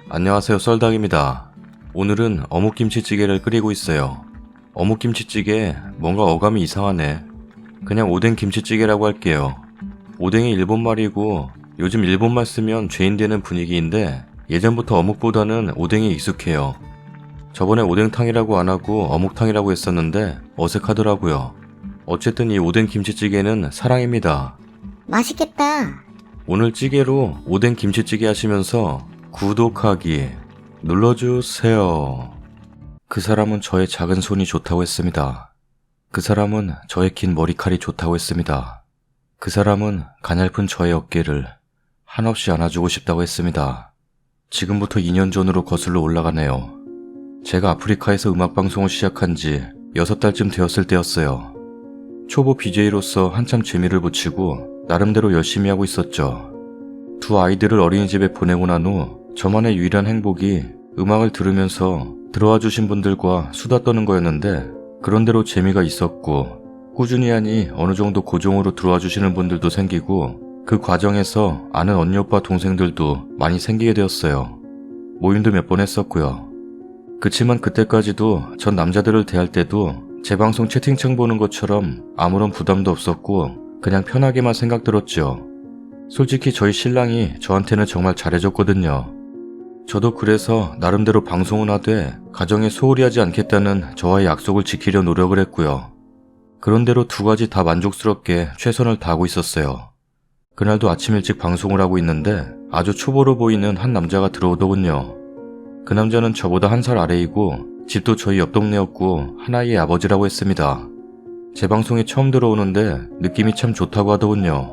안녕하세요, 썰닭입니다. 오늘은 어묵김치찌개를 끓이고 있어요. 어묵김치찌개 뭔가 어감이 이상하네. 그냥 오뎅 김치찌개라고 할게요. 오뎅이 일본말이고 요즘 일본말 쓰면 죄인 되는 분위기인데 예전부터 어묵보다는 오뎅이 익숙해요. 저번에 오뎅탕이라고 안 하고 어묵탕이라고 했었는데 어색하더라고요. 어쨌든 이 오뎅 김치찌개는 사랑입니다. 맛있겠다. 오늘 찌개로 오뎅 김치찌개 하시면서 구독하기 눌러주세요. 그 사람은 저의 작은 손이 좋다고 했습니다. 그 사람은 저의 긴 머리칼이 좋다고 했습니다. 그 사람은 가냘픈 저의 어깨를 한없이 안아주고 싶다고 했습니다. 지금부터 2년 전으로 거슬러 올라가네요. 제가 아프리카에서 음악방송을 시작한 지 6달쯤 되었을 때였어요. 초보 BJ로서 한참 재미를 붙이고 나름대로 열심히 하고 있었죠. 두 아이들을 어린이집에 보내고 난 후 저만의 유일한 행복이 음악을 들으면서 들어와 주신 분들과 수다 떠는 거였는데 그런대로 재미가 있었고 꾸준히 하니 어느 정도 고정으로 들어와 주시는 분들도 생기고 그 과정에서 아는 언니 오빠 동생들도 많이 생기게 되었어요. 모임도 몇 번 했었고요. 그치만 그때까지도 전 남자들을 대할 때도 제 방송 채팅창 보는 것처럼 아무런 부담도 없었고 그냥 편하게만 생각 들었죠. 솔직히 저희 신랑이 저한테는 정말 잘해줬거든요. 저도 그래서 나름대로 방송은 하되 가정에 소홀히 하지 않겠다는 저와의 약속을 지키려 노력을 했고요. 그런대로 두 가지 다 만족스럽게 최선을 다하고 있었어요. 그날도 아침 일찍 방송을 하고 있는데 아주 초보로 보이는 한 남자가 들어오더군요. 그 남자는 저보다 1살 아래이고 집도 저희 옆 동네였고 한 아이의 아버지라고 했습니다. 제 방송에 처음 들어오는데 느낌이 참 좋다고 하더군요.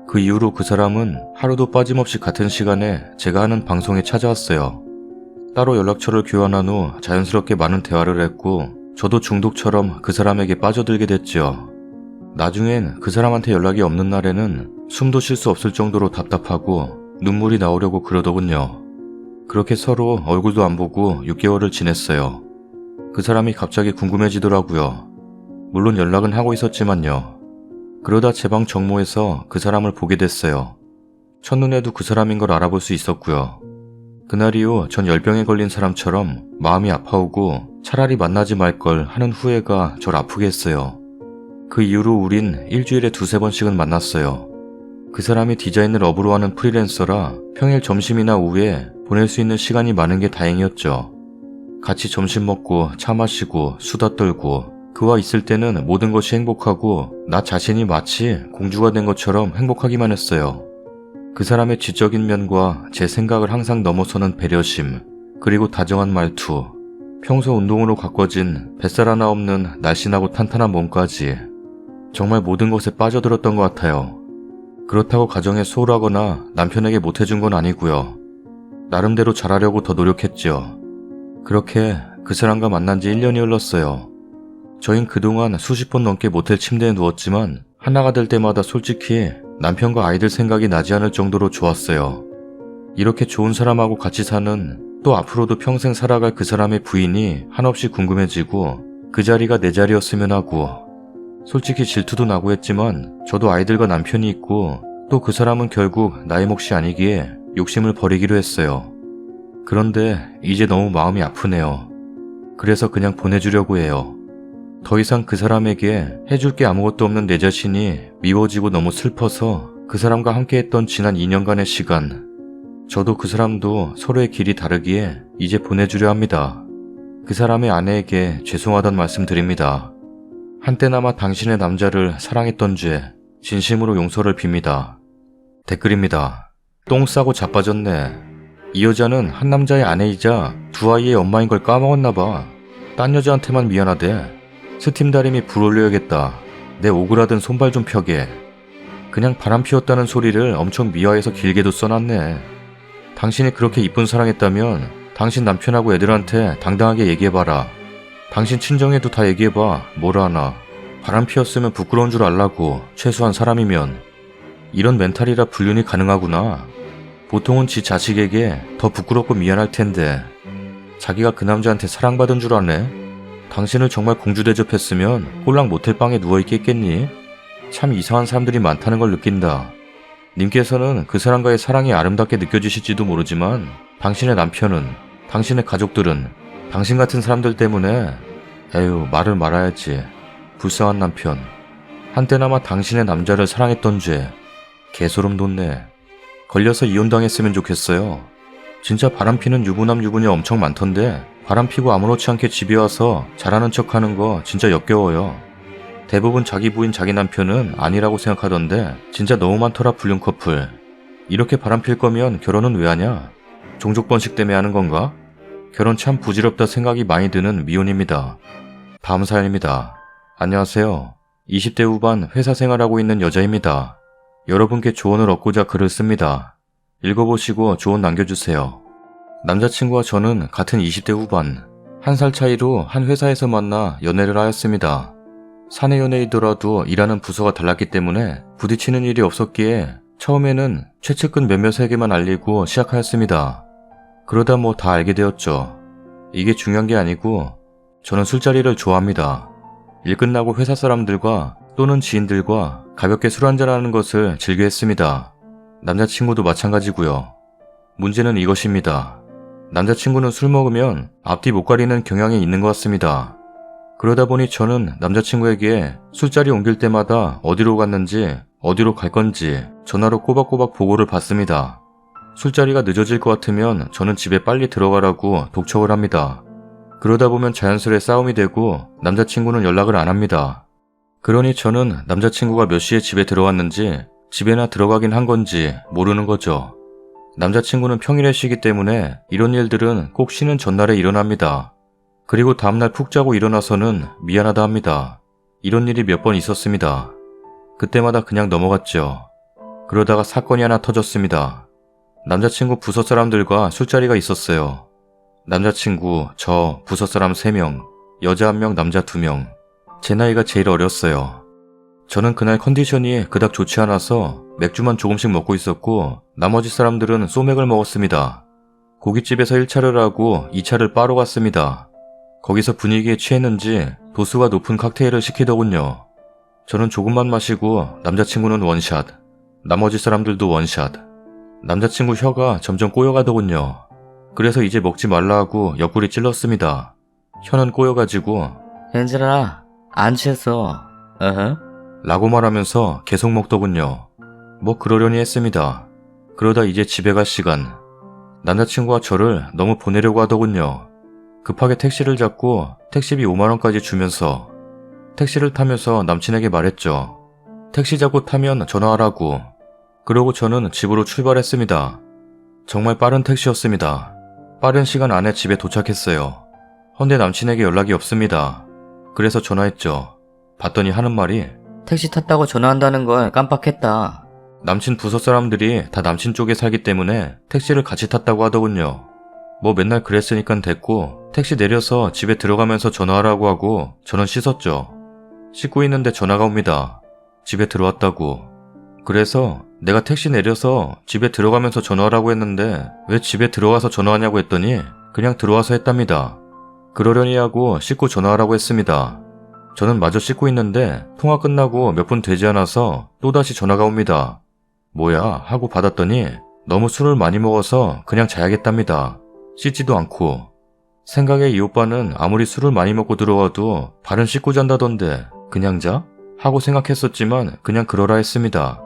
그 이후로 그 사람은 하루도 빠짐없이 같은 시간에 제가 하는 방송에 찾아왔어요. 따로 연락처를 교환한 후 자연스럽게 많은 대화를 했고 저도 중독처럼 그 사람에게 빠져들게 됐죠. 나중엔 그 사람한테 연락이 없는 날에는 숨도 쉴 수 없을 정도로 답답하고 눈물이 나오려고 그러더군요. 그렇게 서로 얼굴도 안 보고 6개월을 지냈어요. 그 사람이 갑자기 궁금해지더라고요. 물론 연락은 하고 있었지만요. 그러다 제 방 정모에서 그 사람을 보게 됐어요. 첫눈에도 그 사람인 걸 알아볼 수 있었고요. 그날 이후 전 열병에 걸린 사람처럼 마음이 아파오고 차라리 만나지 말걸 하는 후회가 절 아프게 했어요. 그 이후로 우린 일주일에 2-3번씩은 만났어요. 그 사람이 디자인을 업으로 하는 프리랜서라 평일 점심이나 오후에 보낼 수 있는 시간이 많은 게 다행이었죠. 같이 점심 먹고 차 마시고 수다 떨고 그와 있을 때는 모든 것이 행복하고 나 자신이 마치 공주가 된 것처럼 행복하기만 했어요. 그 사람의 지적인 면과 제 생각을 항상 넘어서는 배려심, 그리고 다정한 말투, 평소 운동으로 가꿔진 뱃살 하나 없는 날씬하고 탄탄한 몸까지 정말 모든 것에 빠져들었던 것 같아요. 그렇다고 가정에 소홀하거나 남편에게 못해준 건 아니고요. 나름대로 잘하려고 더 노력했죠. 그렇게 그 사람과 만난 지 1년이 흘렀어요. 저흰 그동안 수십 번 넘게 모텔 침대에 누웠지만 하나가 될 때마다 솔직히 남편과 아이들 생각이 나지 않을 정도로 좋았어요. 이렇게 좋은 사람하고 같이 사는 또 앞으로도 평생 살아갈 그 사람의 부인이 한없이 궁금해지고 그 자리가 내 자리였으면 하고 솔직히 질투도 나고 했지만 저도 아이들과 남편이 있고 또 그 사람은 결국 나의 몫이 아니기에 욕심을 버리기로 했어요. 그런데 이제 너무 마음이 아프네요. 그래서 그냥 보내주려고 해요. 더 이상 그 사람에게 해줄 게 아무것도 없는 내 자신이 미워지고 너무 슬퍼서 그 사람과 함께했던 지난 2년간의 시간, 저도 그 사람도 서로의 길이 다르기에 이제 보내주려 합니다. 그 사람의 아내에게 죄송하단 말씀 드립니다. 한때나마 당신의 남자를 사랑했던 죄 진심으로 용서를 빕니다. 댓글입니다. 똥 싸고 자빠졌네. 이 여자는 한 남자의 아내이자 두 아이의 엄마인 걸 까먹었나봐. 딴 여자한테만 미안하대. 스팀 다리미 불 올려야겠다. 내 오그라든 손발 좀 펴게. 그냥 바람 피웠다는 소리를 엄청 미화해서 길게도 써놨네. 당신이 그렇게 이쁜 사랑했다면 당신 남편하고 애들한테 당당하게 얘기해봐라. 당신 친정에도 다 얘기해봐. 뭐라 하나. 바람 피웠으면 부끄러운 줄 알라고. 최소한 사람이면. 이런 멘탈이라 불륜이 가능하구나. 보통은 지 자식에게 더 부끄럽고 미안할 텐데 자기가 그 남자한테 사랑받은 줄 아네. 당신을 정말 공주 대접했으면 꼴랑 모텔 방에 누워있겠니? 참 이상한 사람들이 많다는 걸 느낀다. 님께서는 그 사람과의 사랑이 아름답게 느껴지실지도 모르지만 당신의 남편은, 당신의 가족들은 당신 같은 사람들 때문에 에휴 말을 말아야지. 불쌍한 남편. 한때나마 당신의 남자를 사랑했던 죄. 개소름 돋네. 걸려서 이혼당했으면 좋겠어요. 진짜 바람피는 유부남 유부녀 엄청 많던데 바람피고 아무렇지 않게 집에 와서 잘하는 척하는 거 진짜 역겨워요. 대부분 자기 부인 자기 남편은 아니라고 생각하던데 진짜 너무 많더라 불륜 커플. 이렇게 바람필 거면 결혼은 왜 하냐? 종족 번식 때문에 하는 건가? 결혼 참 부질없다 생각이 많이 드는 미혼입니다. 다음 사연입니다. 안녕하세요. 20대 후반 회사 생활하고 있는 여자입니다. 여러분께 조언을 얻고자 글을 씁니다. 읽어보시고 조언 남겨주세요. 남자친구와 저는 같은 20대 후반, 1살 차이로 한 회사에서 만나 연애를 하였습니다. 사내 연애이더라도 일하는 부서가 달랐기 때문에 부딪히는 일이 없었기에 처음에는 최측근 몇몇에게만 알리고 시작하였습니다. 그러다 뭐 다 알게 되었죠. 이게 중요한 게 아니고 저는 술자리를 좋아합니다. 일 끝나고 회사 사람들과 또는 지인들과 가볍게 술 한잔하는 것을 즐겨 했습니다. 남자친구도 마찬가지고요. 문제는 이것입니다. 남자친구는 술 먹으면 앞뒤 못 가리는 경향이 있는 것 같습니다. 그러다 보니 저는 남자친구에게 술자리 옮길 때마다 어디로 갔는지 어디로 갈 건지 전화로 꼬박꼬박 보고를 받습니다. 술자리가 늦어질 것 같으면 저는 집에 빨리 들어가라고 독촉을 합니다. 그러다 보면 자연스레 싸움이 되고 남자친구는 연락을 안 합니다. 그러니 저는 남자친구가 몇 시에 집에 들어왔는지 집에나 들어가긴 한 건지 모르는 거죠. 남자친구는 평일에 쉬기 때문에 이런 일들은 꼭 쉬는 전날에 일어납니다. 그리고 다음날 푹 자고 일어나서는 미안하다 합니다. 이런 일이 몇 번 있었습니다. 그때마다 그냥 넘어갔죠. 그러다가 사건이 하나 터졌습니다. 남자친구 부서 사람들과 술자리가 있었어요. 남자친구, 저, 부서 사람 3명, 여자 1명, 남자 2명. 제 나이가 제일 어렸어요. 저는 그날 컨디션이 그닥 좋지 않아서 맥주만 조금씩 먹고 있었고 나머지 사람들은 소맥을 먹었습니다. 고깃집에서 1차를 하고 2차를 바로 갔습니다. 거기서 분위기에 취했는지 도수가 높은 칵테일을 시키더군요. 저는 조금만 마시고 남자친구는 원샷, 나머지 사람들도 원샷. 남자친구 혀가 점점 꼬여가더군요. 그래서 이제 먹지 말라 하고 옆구리 찔렀습니다. 혀는 꼬여가지고 현진아, 안 취했어. 라고 말하면서 계속 먹더군요. 뭐 그러려니 했습니다. 그러다 이제 집에 갈 시간. 남자친구가 저를 너무 보내려고 하더군요. 급하게 택시를 잡고 택시비 5만원까지 주면서 택시를 타면서 남친에게 말했죠. 택시 잡고 타면 전화하라고. 그러고 저는 집으로 출발했습니다. 정말 빠른 택시였습니다. 빠른 시간 안에 집에 도착했어요. 헌데 남친에게 연락이 없습니다. 그래서 전화했죠. 봤더니 하는 말이 택시 탔다고 전화한다는 걸 깜빡했다. 남친 부서 사람들이 다 남친 쪽에 살기 때문에 택시를 같이 탔다고 하더군요. 뭐 맨날 그랬으니까 됐고 택시 내려서 집에 들어가면서 전화하라고 하고 저는 씻었죠. 씻고 있는데 전화가 옵니다. 집에 들어왔다고. 그래서 내가 택시 내려서 집에 들어가면서 전화하라고 했는데 왜 집에 들어가서 전화하냐고 했더니 그냥 들어와서 했답니다. 그러려니 하고 씻고 전화하라고 했습니다. 저는 마저 씻고 있는데 통화 끝나고 몇 분 되지 않아서 또다시 전화가 옵니다. 뭐야 하고 받았더니 너무 술을 많이 먹어서 그냥 자야겠답니다. 씻지도 않고. 생각에 이 오빠는 아무리 술을 많이 먹고 들어와도 발은 씻고 잔다던데 그냥 자? 하고 생각했었지만 그냥 그러라 했습니다.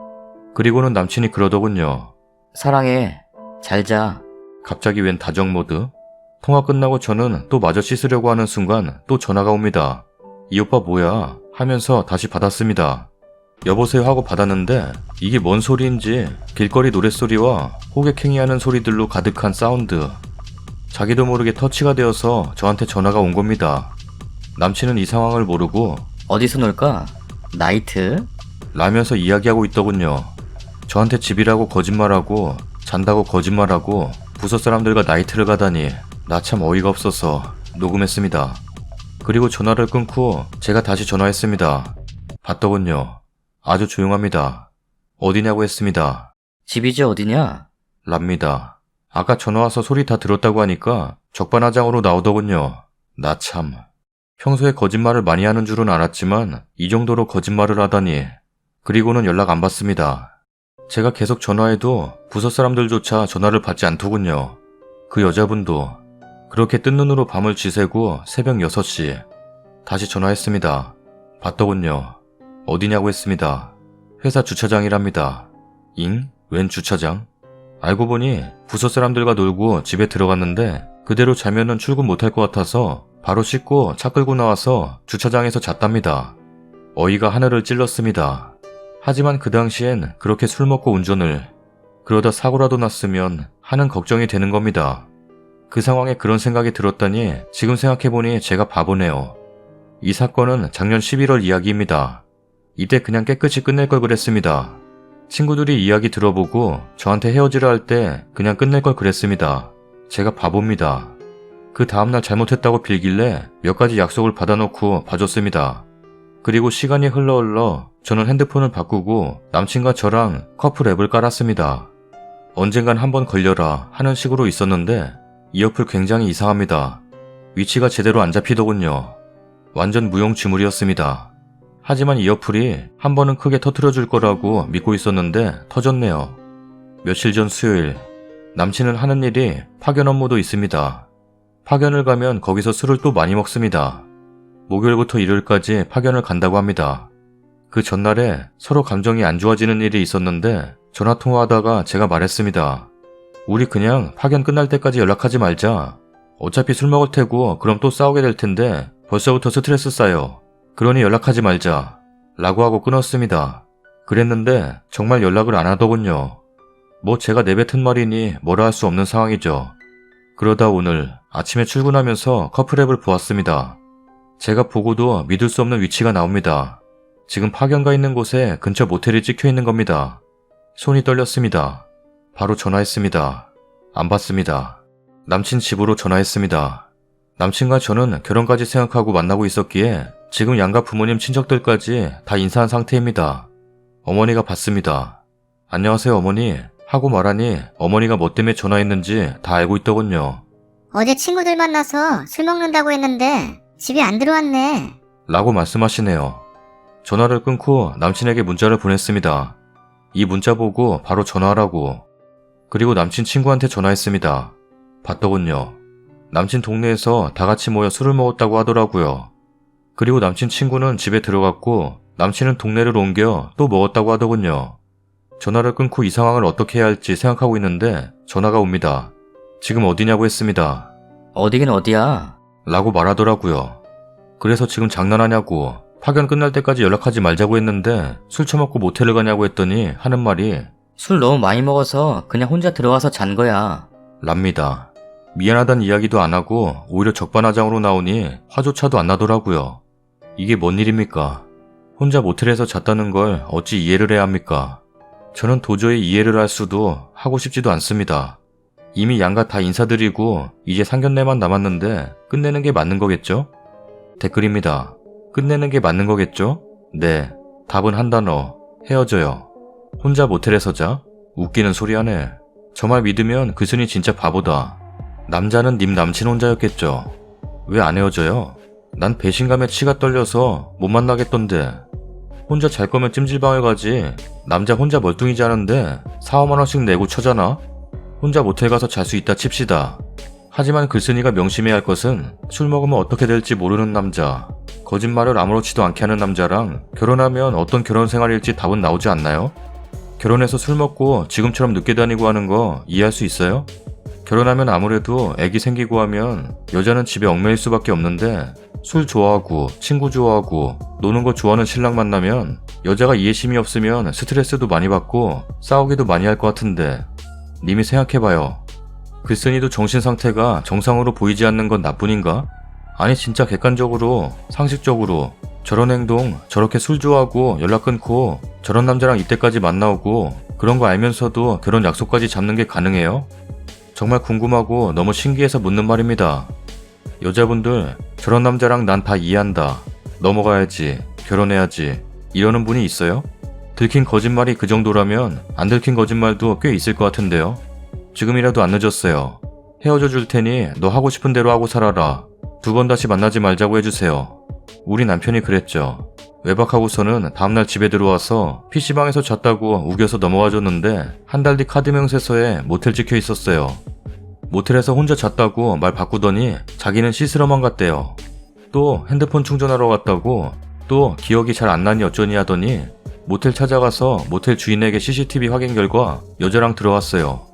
그리고는 남친이 그러더군요. 사랑해. 잘 자. 갑자기 웬 다정 모드? 통화 끝나고 저는 또 마저 씻으려고 하는 순간 또 전화가 옵니다. 이 오빠 뭐야? 하면서 다시 받았습니다. 여보세요 하고 받았는데 이게 뭔 소리인지 길거리 노랫소리와 호객행위하는 소리들로 가득한 사운드. 자기도 모르게 터치가 되어서 저한테 전화가 온 겁니다. 남친은 이 상황을 모르고 어디서 놀까? 나이트? 라면서 이야기하고 있더군요. 저한테 집이라고 거짓말하고 잔다고 거짓말하고 부서 사람들과 나이트를 가다니 나 참 어이가 없어서 녹음했습니다. 그리고 전화를 끊고 제가 다시 전화했습니다. 받더군요. 아주 조용합니다. 어디냐고 했습니다. 집이지 어디냐? 랍니다. 아까 전화와서 소리 다 들었다고 하니까 적반하장으로 나오더군요. 나 참. 평소에 거짓말을 많이 하는 줄은 알았지만 이 정도로 거짓말을 하다니. 그리고는 연락 안 받습니다. 제가 계속 전화해도 부서 사람들조차 전화를 받지 않더군요. 그 여자분도 그렇게 뜬 눈으로 밤을 지새고 새벽 6시 다시 전화했습니다. 봤더군요. 어디냐고 했습니다. 회사 주차장이랍니다. 잉? 웬 주차장? 알고 보니 부서 사람들과 놀고 집에 들어갔는데 그대로 자면은 출근 못할 것 같아서 바로 씻고 차 끌고 나와서 주차장에서 잤답니다. 어이가 하늘을 찔렀습니다. 하지만 그 당시엔 그렇게 술 먹고 운전을, 그러다 사고라도 났으면 하는 걱정이 되는 겁니다. 그 상황에 그런 생각이 들었다니 지금 생각해보니 제가 바보네요. 이 사건은 작년 11월 이야기입니다. 이때 그냥 깨끗이 끝낼 걸 그랬습니다. 친구들이 이야기 들어보고 저한테 헤어지라 할 때 그냥 끝낼 걸 그랬습니다. 제가 바보입니다. 그 다음날 잘못했다고 빌길래 몇 가지 약속을 받아놓고 봐줬습니다. 그리고 시간이 흘러 저는 핸드폰을 바꾸고 남친과 저랑 커플 앱을 깔았습니다. 언젠간 한번 걸려라 하는 식으로 있었는데 이 어플 굉장히 이상합니다. 위치가 제대로 안 잡히더군요. 완전 무용지물이었습니다. 하지만 이 어플이 한 번은 크게 터트려줄 거라고 믿고 있었는데 터졌네요. 며칠 전 수요일, 남친은 하는 일이 파견 업무도 있습니다. 파견을 가면 거기서 술을 또 많이 먹습니다. 목요일부터 일요일까지 파견을 간다고 합니다. 그 전날에 서로 감정이 안 좋아지는 일이 있었는데 전화통화하다가 제가 말했습니다. 우리 그냥 파견 끝날 때까지 연락하지 말자. 어차피 술 먹을 테고 그럼 또 싸우게 될 텐데 벌써부터 스트레스 쌓여. 그러니 연락하지 말자. 라고 하고 끊었습니다. 그랬는데 정말 연락을 안 하더군요. 뭐 제가 내뱉은 말이니 뭐라 할 수 없는 상황이죠. 그러다 오늘 아침에 출근하면서 커플앱을 보았습니다. 제가 보고도 믿을 수 없는 위치가 나옵니다. 지금 파견가 있는 곳에 근처 모텔이 찍혀 있는 겁니다. 손이 떨렸습니다. 바로 전화했습니다. 안 받습니다. 남친 집으로 전화했습니다. 남친과 저는 결혼까지 생각하고 만나고 있었기에 지금 양가 부모님 친척들까지 다 인사한 상태입니다. 어머니가 받습니다. 안녕하세요 어머니 하고 말하니 어머니가 뭐 때문에 전화했는지 다 알고 있더군요. 어제 친구들 만나서 술 먹는다고 했는데 집에 안 들어왔네. 라고 말씀하시네요. 전화를 끊고 남친에게 문자를 보냈습니다. 이 문자 보고 바로 전화하라고. 그리고 남친 친구한테 전화했습니다. 봤더군요. 남친 동네에서 다 같이 모여 술을 먹었다고 하더라고요. 그리고 남친 친구는 집에 들어갔고 남친은 동네를 옮겨 또 먹었다고 하더군요. 전화를 끊고 이 상황을 어떻게 해야 할지 생각하고 있는데 전화가 옵니다. 지금 어디냐고 했습니다. 어디긴 어디야? 라고 말하더라고요. 그래서 지금 장난하냐고, 파견 끝날 때까지 연락하지 말자고 했는데 술 처먹고 모텔을 가냐고 했더니 하는 말이 술 너무 많이 먹어서 그냥 혼자 들어와서 잔 거야. 랍니다. 미안하다는 이야기도 안 하고 오히려 적반하장으로 나오니 화조차도 안 나더라고요. 이게 뭔 일입니까? 혼자 모텔에서 잤다는 걸 어찌 이해를 해야 합니까? 저는 도저히 이해를 할 수도 하고 싶지도 않습니다. 이미 양가 다 인사드리고 이제 상견례만 남았는데 끝내는 게 맞는 거겠죠? 댓글입니다. 끝내는 게 맞는 거겠죠? 네. 답은 한 단어. 헤어져요. 혼자 모텔에서 자? 웃기는 소리 하네. 저 말 믿으면 그 순이 진짜 바보다. 남자는 님 남친 혼자였겠죠. 왜 안 헤어져요? 난 배신감에 치가 떨려서 못 만나겠던데. 혼자 잘 거면 찜질방을 가지. 남자 혼자 멀뚱히 자는데 4, 5만 원씩 내고 쳐자나? 혼자 모텔 가서 잘 수 있다 칩시다. 하지만 글쓴이가 명심해야 할 것은 술 먹으면 어떻게 될지 모르는 남자, 거짓말을 아무렇지도 않게 하는 남자랑 결혼하면 어떤 결혼 생활일지 답은 나오지 않나요? 결혼해서 술 먹고 지금처럼 늦게 다니고 하는 거 이해할 수 있어요? 결혼하면 아무래도 애기 생기고 하면 여자는 집에 얽매일 수밖에 없는데 술 좋아하고 친구 좋아하고 노는 거 좋아하는 신랑 만나면 여자가 이해심이 없으면 스트레스도 많이 받고 싸우기도 많이 할 것 같은데 님이 생각해봐요. 글쓴이도 정신상태가 정상으로 보이지 않는 건 나뿐인가? 아니 진짜 객관적으로 상식적으로 저런 행동 저렇게 술 좋아하고 연락 끊고 저런 남자랑 이때까지 만나오고 그런 거 알면서도 결혼 약속까지 잡는 게 가능해요? 정말 궁금하고 너무 신기해서 묻는 말입니다. 여자분들 저런 남자랑 난 다 이해한다. 넘어가야지. 결혼해야지. 이러는 분이 있어요? 들킨 거짓말이 그 정도라면 안 들킨 거짓말도 꽤 있을 것 같은데요. 지금이라도 안 늦었어요. 헤어져 줄 테니 너 하고 싶은 대로 하고 살아라. 2번 다시 만나지 말자고 해주세요. 우리 남편이 그랬죠. 외박하고서는 다음날 집에 들어와서 PC방에서 잤다고 우겨서 넘어와 줬는데 한 달 뒤 카드 명세서에 모텔 찍혀 있었어요. 모텔에서 혼자 잤다고 말 바꾸더니 자기는 씻으러만 갔대요. 또 핸드폰 충전하러 갔다고 또 기억이 잘 안 나니 어쩌니 하더니 모텔 찾아가서 모텔 주인에게 CCTV 확인 결과 여자랑 들어왔어요.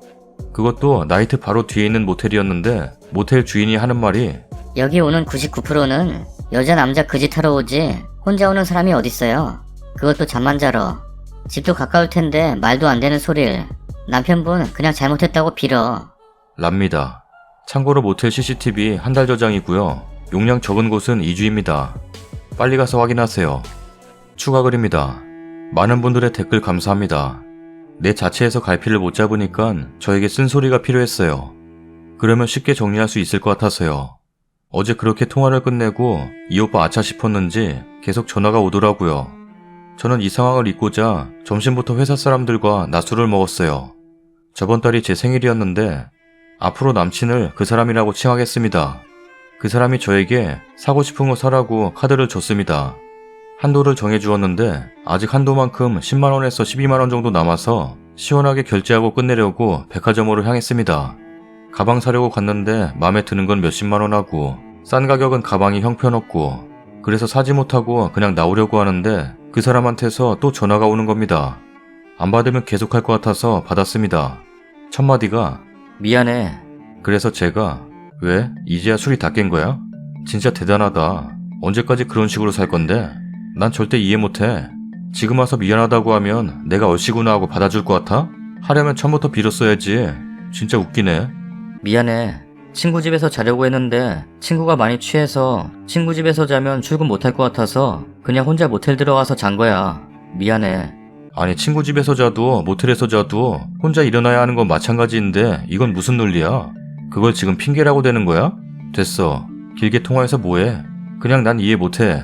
그것도 나이트 바로 뒤에 있는 모텔이었는데 모텔 주인이 하는 말이 여기 오는 99%는 여자 남자 그 짓 하러 오지 혼자 오는 사람이 어딨어요. 그것도 잠만 자러. 집도 가까울 텐데 말도 안 되는 소리를. 남편분 그냥 잘못했다고 빌어. 랍니다. 참고로 모텔 CCTV 한 달 저장이고요. 용량 적은 곳은 2주입니다. 빨리 가서 확인하세요. 추가 글입니다. 많은 분들의 댓글 감사합니다. 내 자체에서 갈피를 못 잡으니까 저에게 쓴소리가 필요했어요. 그러면 쉽게 정리할 수 있을 것 같아서요. 어제 그렇게 통화를 끝내고 이 오빠 아차 싶었는지 계속 전화가 오더라고요. 저는 이 상황을 잊고자 점심부터 회사 사람들과 낮술을 먹었어요. 저번 달이 제 생일이었는데 앞으로 남친을 그 사람이라고 칭하겠습니다. 그 사람이 저에게 사고 싶은 거 사라고 카드를 줬습니다. 한도를 정해주었는데 아직 한도만큼 10만원에서 12만원 정도 남아서 시원하게 결제하고 끝내려고 백화점으로 향했습니다. 가방 사려고 갔는데 마음에 드는 건 몇십만원 하고 싼 가격은 가방이 형편없고 그래서 사지 못하고 그냥 나오려고 하는데 그 사람한테서 또 전화가 오는 겁니다. 안 받으면 계속할 것 같아서 받았습니다. 첫 마디가 미안해. 그래서 제가 왜? 이제야 술이 다 깬 거야? 진짜 대단하다. 언제까지 그런 식으로 살 건데? 난 절대 이해 못해. 지금 와서 미안하다고 하면 내가 얼씨구나 하고 받아줄 것 같아? 하려면 처음부터 빌었어야지. 진짜 웃기네. 미안해. 친구 집에서 자려고 했는데 친구가 많이 취해서 친구 집에서 자면 출근 못할 것 같아서 그냥 혼자 모텔 들어가서 잔 거야. 미안해. 아니 친구 집에서 자도 모텔에서 자도 혼자 일어나야 하는 건 마찬가지인데 이건 무슨 논리야? 그걸 지금 핑계라고 되는 거야? 됐어. 길게 통화해서 뭐해? 그냥 난 이해 못해.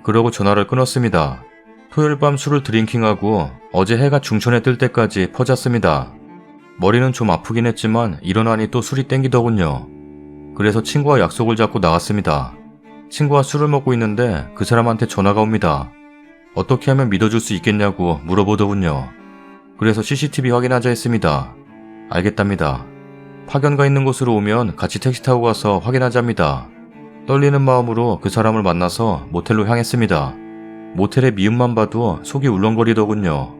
그러고 전화를 끊었습니다. 토요일 밤 술을 드링킹하고 어제 해가 중천에 뜰 때까지 퍼잤습니다. 머리는 좀 아프긴 했지만 일어나니 또 술이 땡기더군요. 그래서 친구와 약속을 잡고 나갔습니다. 친구와 술을 먹고 있는데 그 사람한테 전화가 옵니다. 어떻게 하면 믿어줄 수 있겠냐고 물어보더군요. 그래서 CCTV 확인하자 했습니다. 알겠답니다. 파견가 있는 곳으로 오면 같이 택시 타고 가서 확인하자입니다. 떨리는 마음으로 그 사람을 만나서 모텔로 향했습니다. 모텔의 미음만 봐도 속이 울렁거리더군요.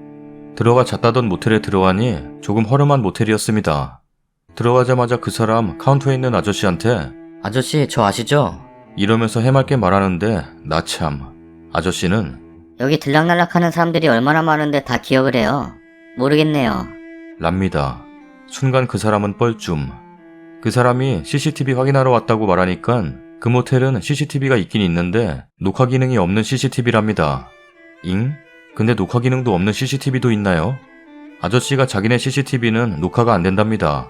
들어가 잤다던 모텔에 들어가니 조금 허름한 모텔이었습니다. 들어가자마자 그 사람 카운터에 있는 아저씨한테 아저씨 저 아시죠? 이러면서 해맑게 말하는데 나 참. 아저씨는 여기 들락날락하는 사람들이 얼마나 많은데 다 기억을 해요. 모르겠네요. 랍니다. 순간 그 사람은 뻘쭘. 그 사람이 CCTV 확인하러 왔다고 말하니까 그 모텔은 CCTV가 있긴 있는데 녹화 기능이 없는 CCTV랍니다. 잉? 근데 녹화 기능도 없는 CCTV도 있나요? 아저씨가 자기네 CCTV는 녹화가 안 된답니다.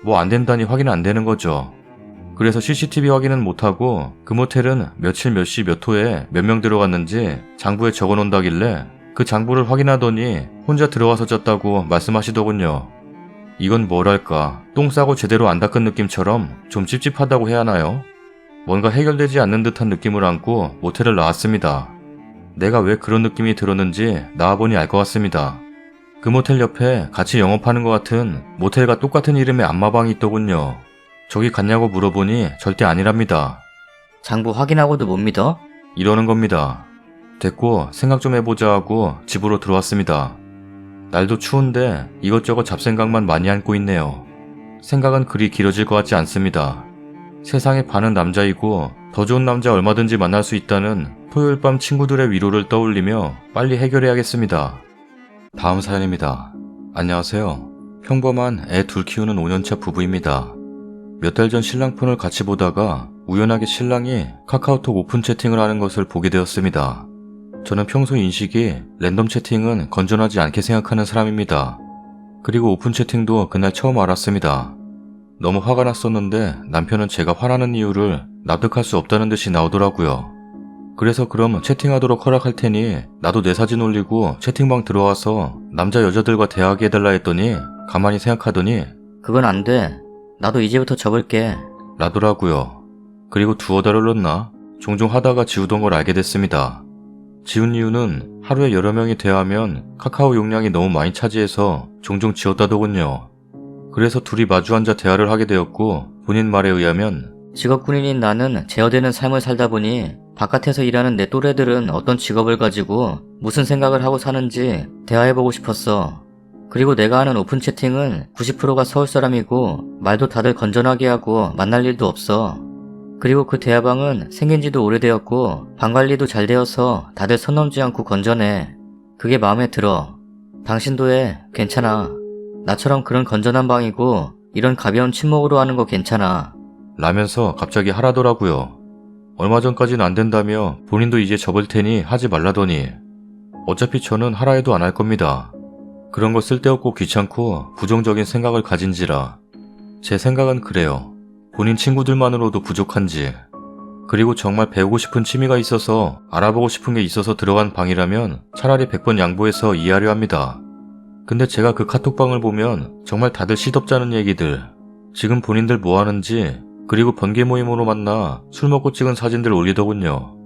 뭐 안 된다니 확인 안 되는 거죠. 그래서 CCTV 확인은 못하고 그 모텔은 며칠 몇 시 몇 호에 몇 명 들어갔는지 장부에 적어놓는다길래 그 장부를 확인하더니 혼자 들어가서 잤다고 말씀하시더군요. 이건 뭐랄까 똥 싸고 제대로 안 닦은 느낌처럼 좀 찝찝하다고 해야 하나요? 뭔가 해결되지 않는 듯한 느낌을 안고 모텔을 나왔습니다. 내가 왜 그런 느낌이 들었는지 나와보니 알 것 같습니다. 그 모텔 옆에 같이 영업하는 것 같은 모텔과 똑같은 이름의 안마방이 있더군요. 저기 갔냐고 물어보니 절대 아니랍니다. 장부 확인하고도 못 믿어? 이러는 겁니다. 됐고 생각 좀 해보자 하고 집으로 들어왔습니다. 날도 추운데 이것저것 잡생각만 많이 안고 있네요. 생각은 그리 길어질 것 같지 않습니다. 세상에 반은 남자이고 더 좋은 남자 얼마든지 만날 수 있다는 토요일 밤 친구들의 위로를 떠올리며 빨리 해결해야겠습니다. 다음 사연입니다. 안녕하세요. 평범한 애 둘 키우는 5년차 부부입니다. 몇 달 전 신랑 폰을 같이 보다가 우연하게 신랑이 카카오톡 오픈 채팅을 하는 것을 보게 되었습니다. 저는 평소 인식이 랜덤 채팅은 건전하지 않게 생각하는 사람입니다. 그리고 오픈 채팅도 그날 처음 알았습니다. 너무 화가 났었는데 남편은 제가 화나는 이유를 납득할 수 없다는 듯이 나오더라고요. 그래서 그럼 채팅하도록 허락할 테니 나도 내 사진 올리고 채팅방 들어와서 남자 여자들과 대화하게 해달라 했더니 가만히 생각하더니 그건 안 돼. 나도 이제부터 접을게. 라더라고요. 그리고 두어 달을 넣나 종종 하다가 지우던 걸 알게 됐습니다. 지운 이유는 하루에 여러 명이 대화하면 카카오 용량이 너무 많이 차지해서 종종 지웠다더군요. 그래서 둘이 마주 앉아 대화를 하게 되었고 본인 말에 의하면 직업군인인 나는 제어되는 삶을 살다 보니 바깥에서 일하는 내 또래들은 어떤 직업을 가지고 무슨 생각을 하고 사는지 대화해보고 싶었어. 그리고 내가 하는 오픈 채팅은 90%가 서울 사람이고 말도 다들 건전하게 하고 만날 일도 없어. 그리고 그 대화방은 생긴 지도 오래되었고 방 관리도 잘 되어서 다들 선 넘지 않고 건전해. 그게 마음에 들어. 당신도 해. 괜찮아. 나처럼 그런 건전한 방이고 이런 가벼운 침묵으로 하는 거 괜찮아. 라면서 갑자기 하라더라고요. 얼마 전까지는 안 된다며 본인도 이제 접을 테니 하지 말라더니 어차피 저는 하라 해도 안 할 겁니다. 그런 거 쓸데없고 귀찮고 부정적인 생각을 가진지라. 제 생각은 그래요. 본인 친구들만으로도 부족한지. 그리고 정말 배우고 싶은 취미가 있어서 알아보고 싶은 게 있어서 들어간 방이라면 차라리 100번 양보해서 이해하려 합니다. 근데 제가 그 카톡방을 보면 정말 다들 시덥잖은 얘기들, 지금 본인들 뭐 하는지, 그리고 번개 모임으로 만나 술 먹고 찍은 사진들 올리더군요.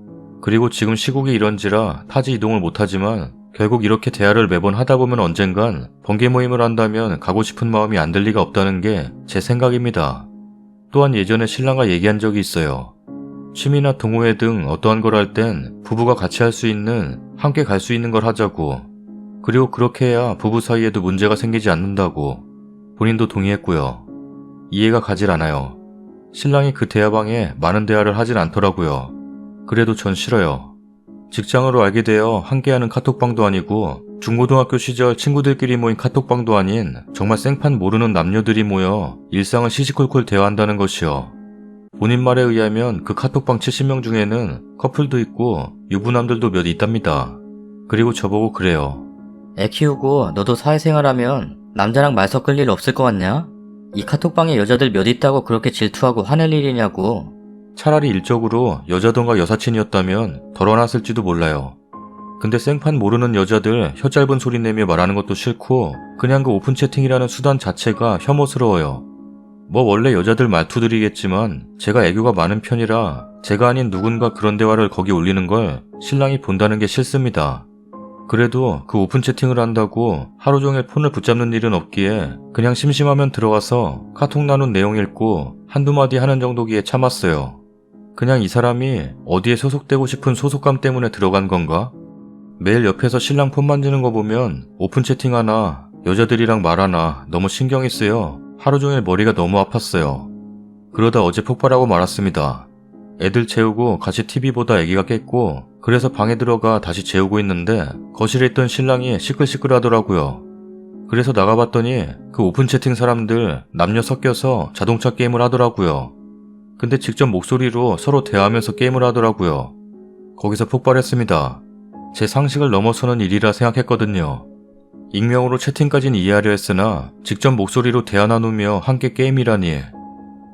그리고 지금 시국이 이런지라 타지 이동을 못하지만 결국 이렇게 대화를 매번 하다 보면 언젠간 번개 모임을 한다면 가고 싶은 마음이 안 들 리가 없다는 게 제 생각입니다. 또한 예전에 신랑과 얘기한 적이 있어요. 취미나 동호회 등 어떠한 걸 할 땐 부부가 같이 할 수 있는, 함께 갈 수 있는 걸 하자고. 그리고 그렇게 해야 부부 사이에도 문제가 생기지 않는다고. 본인도 동의했고요. 이해가 가질 않아요. 신랑이 그 대화방에 많은 대화를 하진 않더라고요. 그래도 전 싫어요. 직장으로 알게 되어 함께하는 카톡방도 아니고 중고등학교 시절 친구들끼리 모인 카톡방도 아닌 정말 생판 모르는 남녀들이 모여 일상을 시시콜콜 대화한다는 것이요. 본인 말에 의하면 그 카톡방 70명 중에는 커플도 있고 유부남들도 몇 있답니다. 그리고 저보고 그래요. 애 키우고 너도 사회생활하면 남자랑 말 섞을 일 없을 것 같냐? 이 카톡방에 여자들 몇 있다고 그렇게 질투하고 화낼 일이냐고. 차라리 일적으로 여자던가 여사친이었다면 덜어놨을지도 몰라요. 근데 생판 모르는 여자들 혀 짧은 소리 내며 말하는 것도 싫고 그냥 그 오픈 채팅이라는 수단 자체가 혐오스러워요. 뭐 원래 여자들 말투들이겠지만 제가 애교가 많은 편이라 제가 아닌 누군가 그런 대화를 거기 올리는 걸 신랑이 본다는 게 싫습니다. 그래도 그 오픈 채팅을 한다고 하루 종일 폰을 붙잡는 일은 없기에 그냥 심심하면 들어가서 카톡 나눈 내용 읽고 한두 마디 하는 정도기에 참았어요. 그냥 이 사람이 어디에 소속되고 싶은 소속감 때문에 들어간 건가? 매일 옆에서 신랑 폰 만지는 거 보면 오픈 채팅 하나, 여자들이랑 말하나 너무 신경이 쓰여 하루 종일 머리가 너무 아팠어요. 그러다 어제 폭발하고 말았습니다. 애들 재우고 같이 TV 보다 애기가 깼고 그래서 방에 들어가 다시 재우고 있는데 거실에 있던 신랑이 시끌시끌 하더라고요. 그래서 나가봤더니 그 오픈 채팅 사람들 남녀 섞여서 자동차 게임을 하더라고요. 근데 직접 목소리로 서로 대화하면서 게임을 하더라고요. 거기서 폭발했습니다. 제 상식을 넘어서는 일이라 생각했거든요. 익명으로 채팅까진 이해하려 했으나 직접 목소리로 대화 나누며 함께 게임이라니.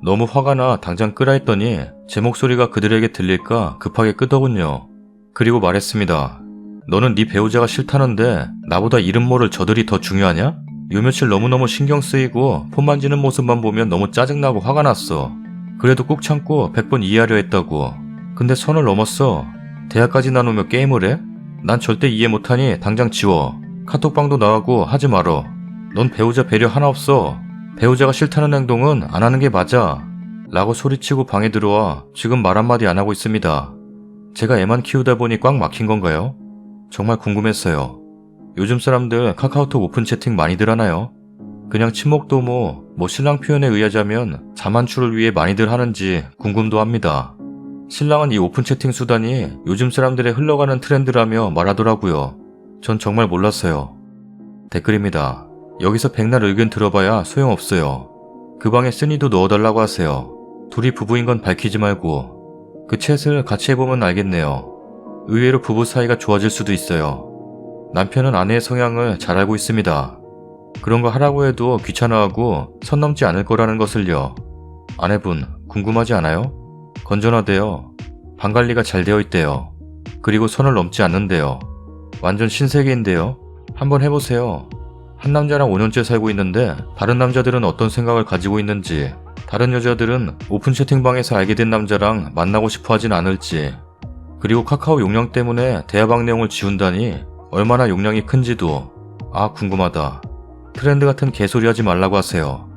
너무 화가 나 당장 끄라 했더니 제 목소리가 그들에게 들릴까 급하게 끄더군요. 그리고 말했습니다. 너는 네 배우자가 싫다는데 나보다 이름 모를 저들이 더 중요하냐? 요 며칠 너무너무 신경 쓰이고 폰 만지는 모습만 보면 너무 짜증나고 화가 났어. 그래도 꾹 참고 100번 이해하려 했다고. 근데 선을 넘었어. 대화까지 나누며 게임을 해? 난 절대 이해 못하니 당장 지워. 카톡방도 나가고 하지 말어. 넌 배우자 배려 하나 없어. 배우자가 싫다는 행동은 안 하는 게 맞아. 라고 소리치고 방에 들어와 지금 말 한마디 안 하고 있습니다. 제가 애만 키우다 보니 꽉 막힌 건가요? 정말 궁금했어요. 요즘 사람들 카카오톡 오픈 채팅 많이들 하나요? 그냥 친목도모, 신랑 표현에 의하자면 자만추를 위해 많이들 하는지 궁금도 합니다. 신랑은 이 오픈 채팅 수단이 요즘 사람들의 흘러가는 트렌드라며 말하더라고요. 전 정말 몰랐어요. 댓글입니다. 여기서 백날 의견 들어봐야 소용없어요. 그 방에 쓴이도 넣어달라고 하세요. 둘이 부부인 건 밝히지 말고. 그 챗을 같이 해보면 알겠네요. 의외로 부부 사이가 좋아질 수도 있어요. 남편은 아내의 성향을 잘 알고 있습니다. 그런 거 하라고 해도 귀찮아하고 선 넘지 않을 거라는 것을요. 아내분 궁금하지 않아요? 건전하대요. 방 관리가 잘 되어 있대요. 그리고 선을 넘지 않는데요. 완전 신세계인데요. 한번 해보세요. 한 남자랑 5년째 살고 있는데 다른 남자들은 어떤 생각을 가지고 있는지, 다른 여자들은 오픈 채팅방에서 알게 된 남자랑 만나고 싶어 하진 않을지, 그리고 카카오 용량 때문에 대화방 내용을 지운다니 얼마나 용량이 큰지도 궁금하다. 트렌드 같은 개소리 하지 말라고 하세요.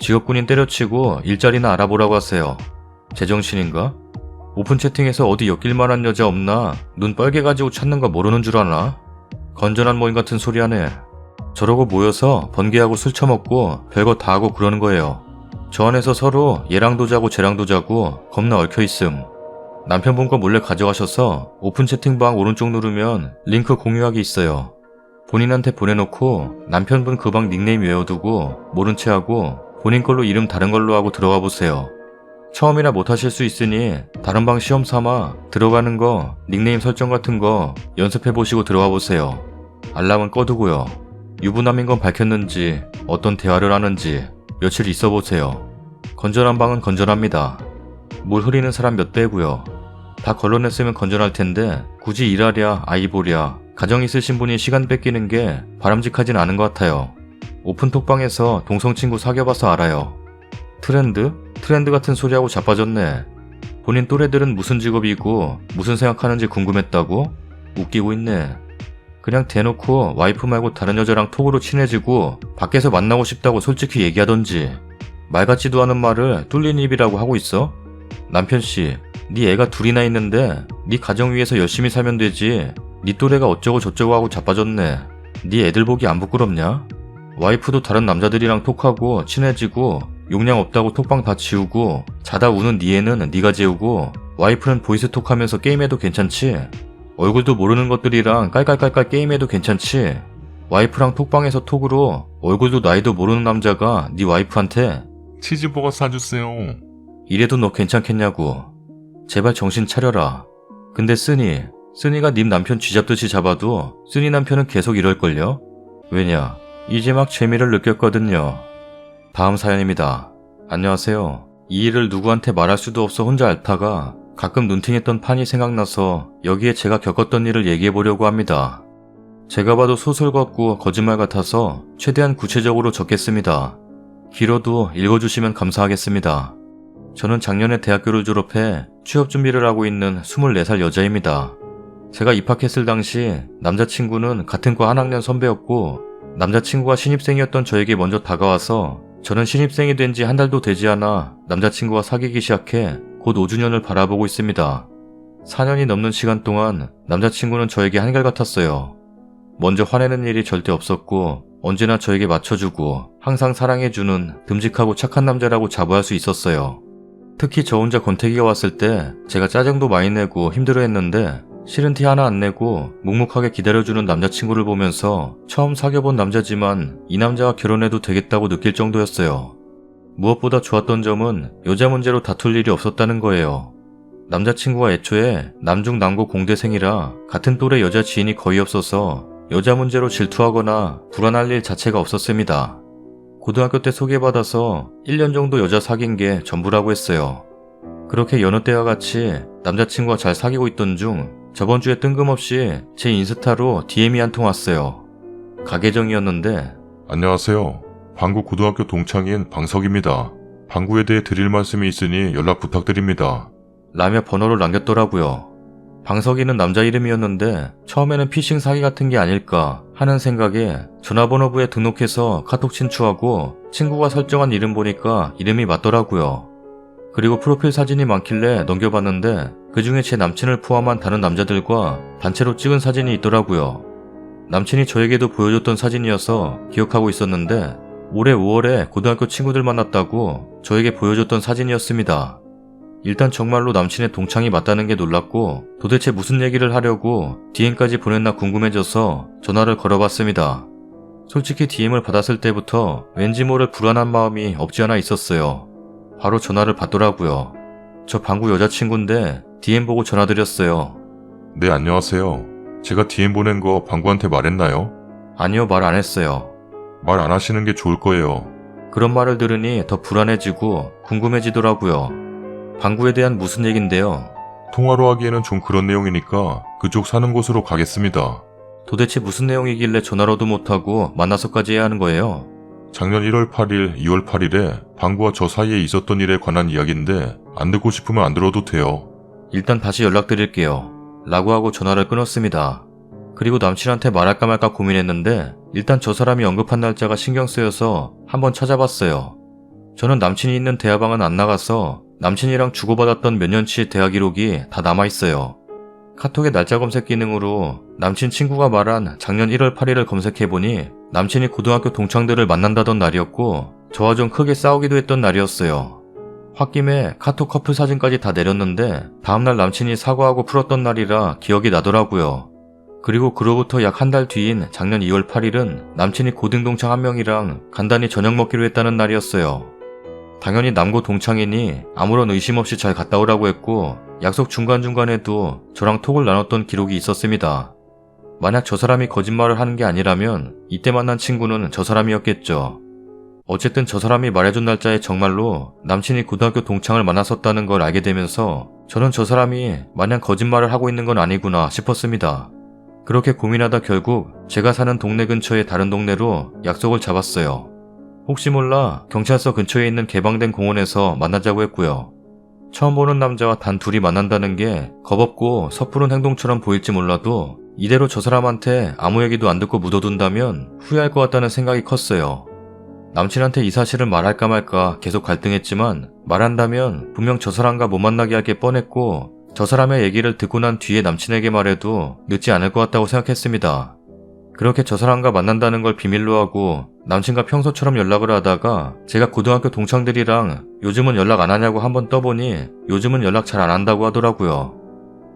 직업군인 때려치고 일자리나 알아보라고 하세요. 제정신인가? 오픈 채팅에서 어디 엮일만한 여자 없나 눈 뻘개 가지고 찾는 거 모르는 줄 아나? 건전한 모임 같은 소리 하네. 저러고 모여서 번개하고 술 처먹고 별거 다 하고 그러는 거예요. 저 안에서 서로 얘랑도 자고 쟤랑도 자고 겁나 얽혀있음. 남편분 거 몰래 가져가셔서 오픈 채팅방 오른쪽 누르면 링크 공유하기 있어요. 본인한테 보내놓고 남편분 그 방 닉네임 외워두고 모른 채 하고 본인 걸로 이름 다른 걸로 하고 들어가 보세요. 처음이라 못하실 수 있으니 다른 방 시험 삼아 들어가는 거 닉네임 설정 같은 거 연습해보시고 들어가 보세요. 알람은 꺼두고요. 유부남인 건 밝혔는지 어떤 대화를 하는지 며칠 있어 보세요. 건전한 방은 건전합니다. 물 흐리는 사람 몇 배고요. 다 걸러냈으면 건전할 텐데 굳이 일하랴 아이 보랴 가정 있으신 분이 시간 뺏기는 게 바람직하진 않은 것 같아요. 오픈톡방에서 동성친구 사귀어봐서 알아요. 트렌드 같은 소리하고 자빠졌네. 본인 또래들은 무슨 직업이고 무슨 생각하는지 궁금했다고? 웃기고 있네. 그냥 대놓고 와이프 말고 다른 여자랑 톡으로 친해지고 밖에서 만나고 싶다고 솔직히 얘기하던지. 말 같지도 않은 말을 뚫린 입이라고 하고 있어? 남편씨, 네 애가 둘이나 있는데 네 가정 위해서 열심히 살면 되지. 네 또래가 어쩌고 저쩌고 하고 자빠졌네. 네 애들 보기 안 부끄럽냐? 와이프도 다른 남자들이랑 톡하고 친해지고 용량 없다고 톡방 다 지우고 자다 우는 네 애는 네가 재우고 와이프는 보이스톡 하면서 게임해도 괜찮지? 얼굴도 모르는 것들이랑 깔깔깔깔 게임해도 괜찮지? 와이프랑 톡방에서 톡으로 얼굴도 나이도 모르는 남자가 네 와이프한테 치즈버거 사주세요. 이래도 너 괜찮겠냐고. 제발 정신 차려라. 근데 쓰니가 님 남편 쥐잡듯이 잡아도 쓰니 남편은 계속 이럴걸요? 왜냐? 이제 막 재미를 느꼈거든요. 다음 사연입니다. 안녕하세요. 이 일을 누구한테 말할 수도 없어 혼자 앓다가 가끔 눈팅했던 판이 생각나서 여기에 제가 겪었던 일을 얘기해보려고 합니다. 제가 봐도 소설 같고 거짓말 같아서 최대한 구체적으로 적겠습니다. 길어도 읽어주시면 감사하겠습니다. 저는 작년에 대학교를 졸업해 취업 준비를 하고 있는 24살 여자입니다. 제가 입학했을 당시 남자친구는 같은 과 한 학년 선배였고 남자친구가 신입생이었던 저에게 먼저 다가와서 저는 신입생이 된 지 한 달도 되지 않아 남자친구와 사귀기 시작해 곧 5주년을 바라보고 있습니다. 4년이 넘는 시간 동안 남자친구는 저에게 한결같았어요. 먼저 화내는 일이 절대 없었고 언제나 저에게 맞춰주고 항상 사랑해주는 듬직하고 착한 남자라고 자부할 수 있었어요. 특히 저 혼자 권태기가 왔을 때 제가 짜증도 많이 내고 힘들어했는데 싫은 티 하나 안 내고 묵묵하게 기다려주는 남자친구를 보면서 처음 사귀어본 남자지만 이 남자와 결혼해도 되겠다고 느낄 정도였어요. 무엇보다 좋았던 점은 여자 문제로 다툴 일이 없었다는 거예요. 남자친구가 애초에 남중남고 공대생이라 같은 또래 여자 지인이 거의 없어서 여자 문제로 질투하거나 불안할 일 자체가 없었습니다. 고등학교 때 소개받아서 1년 정도 여자 사귄 게 전부라고 했어요. 그렇게 여느 때와 같이 남자친구와 잘 사귀고 있던 중 저번 주에 뜬금없이 제 인스타로 DM이 한 통 왔어요. 가계정이었는데 안녕하세요. 방구 고등학교 동창인 방석입니다. 방구에 대해 드릴 말씀이 있으니 연락 부탁드립니다. 라며 번호를 남겼더라고요. 방석이는 남자 이름이었는데 처음에는 피싱 사기 같은 게 아닐까 하는 생각에 전화번호부에 등록해서 카톡 친추하고 친구가 설정한 이름 보니까 이름이 맞더라고요. 그리고 프로필 사진이 많길래 넘겨봤는데 그 중에 제 남친을 포함한 다른 남자들과 단체로 찍은 사진이 있더라고요. 남친이 저에게도 보여줬던 사진이어서 기억하고 있었는데 올해 5월에 고등학교 친구들 만났다고 저에게 보여줬던 사진이었습니다. 일단 정말로 남친의 동창이 맞다는 게 놀랍고 도대체 무슨 얘기를 하려고 DM까지 보냈나 궁금해져서 전화를 걸어봤습니다. 솔직히 DM을 받았을 때부터 왠지 모를 불안한 마음이 없지 않아 있었어요. 바로 전화를 받더라고요. 저 방구 여자친구인데 DM 보고 전화드렸어요. 네, 안녕하세요. 제가 DM 보낸 거 방구한테 말했나요? 아니요, 말 안 했어요. 말 안 하시는 게 좋을 거예요. 그런 말을 들으니 더 불안해지고 궁금해지더라고요. 방구에 대한 무슨 얘긴데요? 통화로 하기에는 좀 그런 내용이니까 그쪽 사는 곳으로 가겠습니다. 도대체 무슨 내용이길래 전화로도 못하고 만나서까지 해야 하는 거예요? 작년 1월 8일, 2월 8일에 방구와 저 사이에 있었던 일에 관한 이야기인데 안 듣고 싶으면 안 들어도 돼요. 일단 다시 연락드릴게요. 라고 하고 전화를 끊었습니다. 그리고 남친한테 말할까 말까 고민했는데 일단 저 사람이 언급한 날짜가 신경 쓰여서 한번 찾아봤어요. 저는 남친이 있는 대화방은 안 나가서 남친이랑 주고받았던 몇 년치의 대화 기록이 다 남아있어요. 카톡의 날짜 검색 기능으로 남친 친구가 말한 작년 1월 8일을 검색해보니 남친이 고등학교 동창들을 만난다던 날이었고 저와 좀 크게 싸우기도 했던 날이었어요. 홧김에 카톡 커플 사진까지 다 내렸는데 다음날 남친이 사과하고 풀었던 날이라 기억이 나더라고요. 그리고 그로부터 약 한 달 뒤인 작년 2월 8일은 남친이 고등 동창 한 명이랑 간단히 저녁 먹기로 했다는 날이었어요. 당연히 남고 동창이니 아무런 의심 없이 잘 갔다 오라고 했고 약속 중간중간에도 저랑 톡을 나눴던 기록이 있었습니다. 만약 저 사람이 거짓말을 하는 게 아니라면 이때 만난 친구는 저 사람이었겠죠. 어쨌든 저 사람이 말해준 날짜에 정말로 남친이 고등학교 동창을 만났었다는 걸 알게 되면서 저는 저 사람이 마냥 거짓말을 하고 있는 건 아니구나 싶었습니다. 그렇게 고민하다 결국 제가 사는 동네 근처의 다른 동네로 약속을 잡았어요. 혹시 몰라 경찰서 근처에 있는 개방된 공원에서 만나자고 했고요. 처음 보는 남자와 단 둘이 만난다는 게 겁없고 섣부른 행동처럼 보일지 몰라도 이대로 저 사람한테 아무 얘기도 안 듣고 묻어둔다면 후회할 것 같다는 생각이 컸어요. 남친한테 이 사실을 말할까 말까 계속 갈등했지만 말한다면 분명 저 사람과 못 만나게 할 게 뻔했고 저 사람의 얘기를 듣고 난 뒤에 남친에게 말해도 늦지 않을 것 같다고 생각했습니다. 그렇게 저 사람과 만난다는 걸 비밀로 하고 남친과 평소처럼 연락을 하다가 제가 고등학교 동창들이랑 요즘은 연락 안 하냐고 한번 떠보니 요즘은 연락 잘 안 한다고 하더라고요.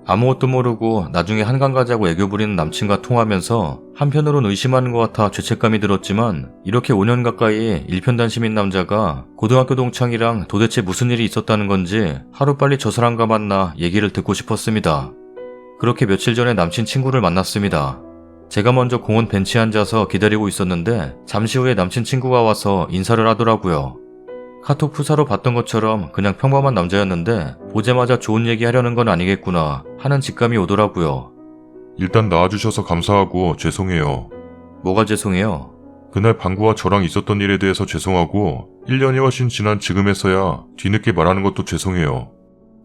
아무것도 모르고 나중에 한강 가자고 애교 부리는 남친과 통화하면서 한편으론 의심하는 것 같아 죄책감이 들었지만 이렇게 5년 가까이 일편단심인 남자가 고등학교 동창이랑 도대체 무슨 일이 있었다는 건지 하루빨리 저 사람과 만나 얘기를 듣고 싶었습니다. 그렇게 며칠 전에 남친 친구를 만났습니다. 제가 먼저 공원 벤치에 앉아서 기다리고 있었는데 잠시 후에 남친 친구가 와서 인사를 하더라고요. 카톡 프사로 봤던 것처럼 그냥 평범한 남자였는데 보자마자 좋은 얘기 하려는 건 아니겠구나 하는 직감이 오더라고요. 일단 나와주셔서 감사하고 죄송해요. 뭐가 죄송해요? 그날 방구와 저랑 있었던 일에 대해서 죄송하고 1년이 훨씬 지난 지금에서야 뒤늦게 말하는 것도 죄송해요.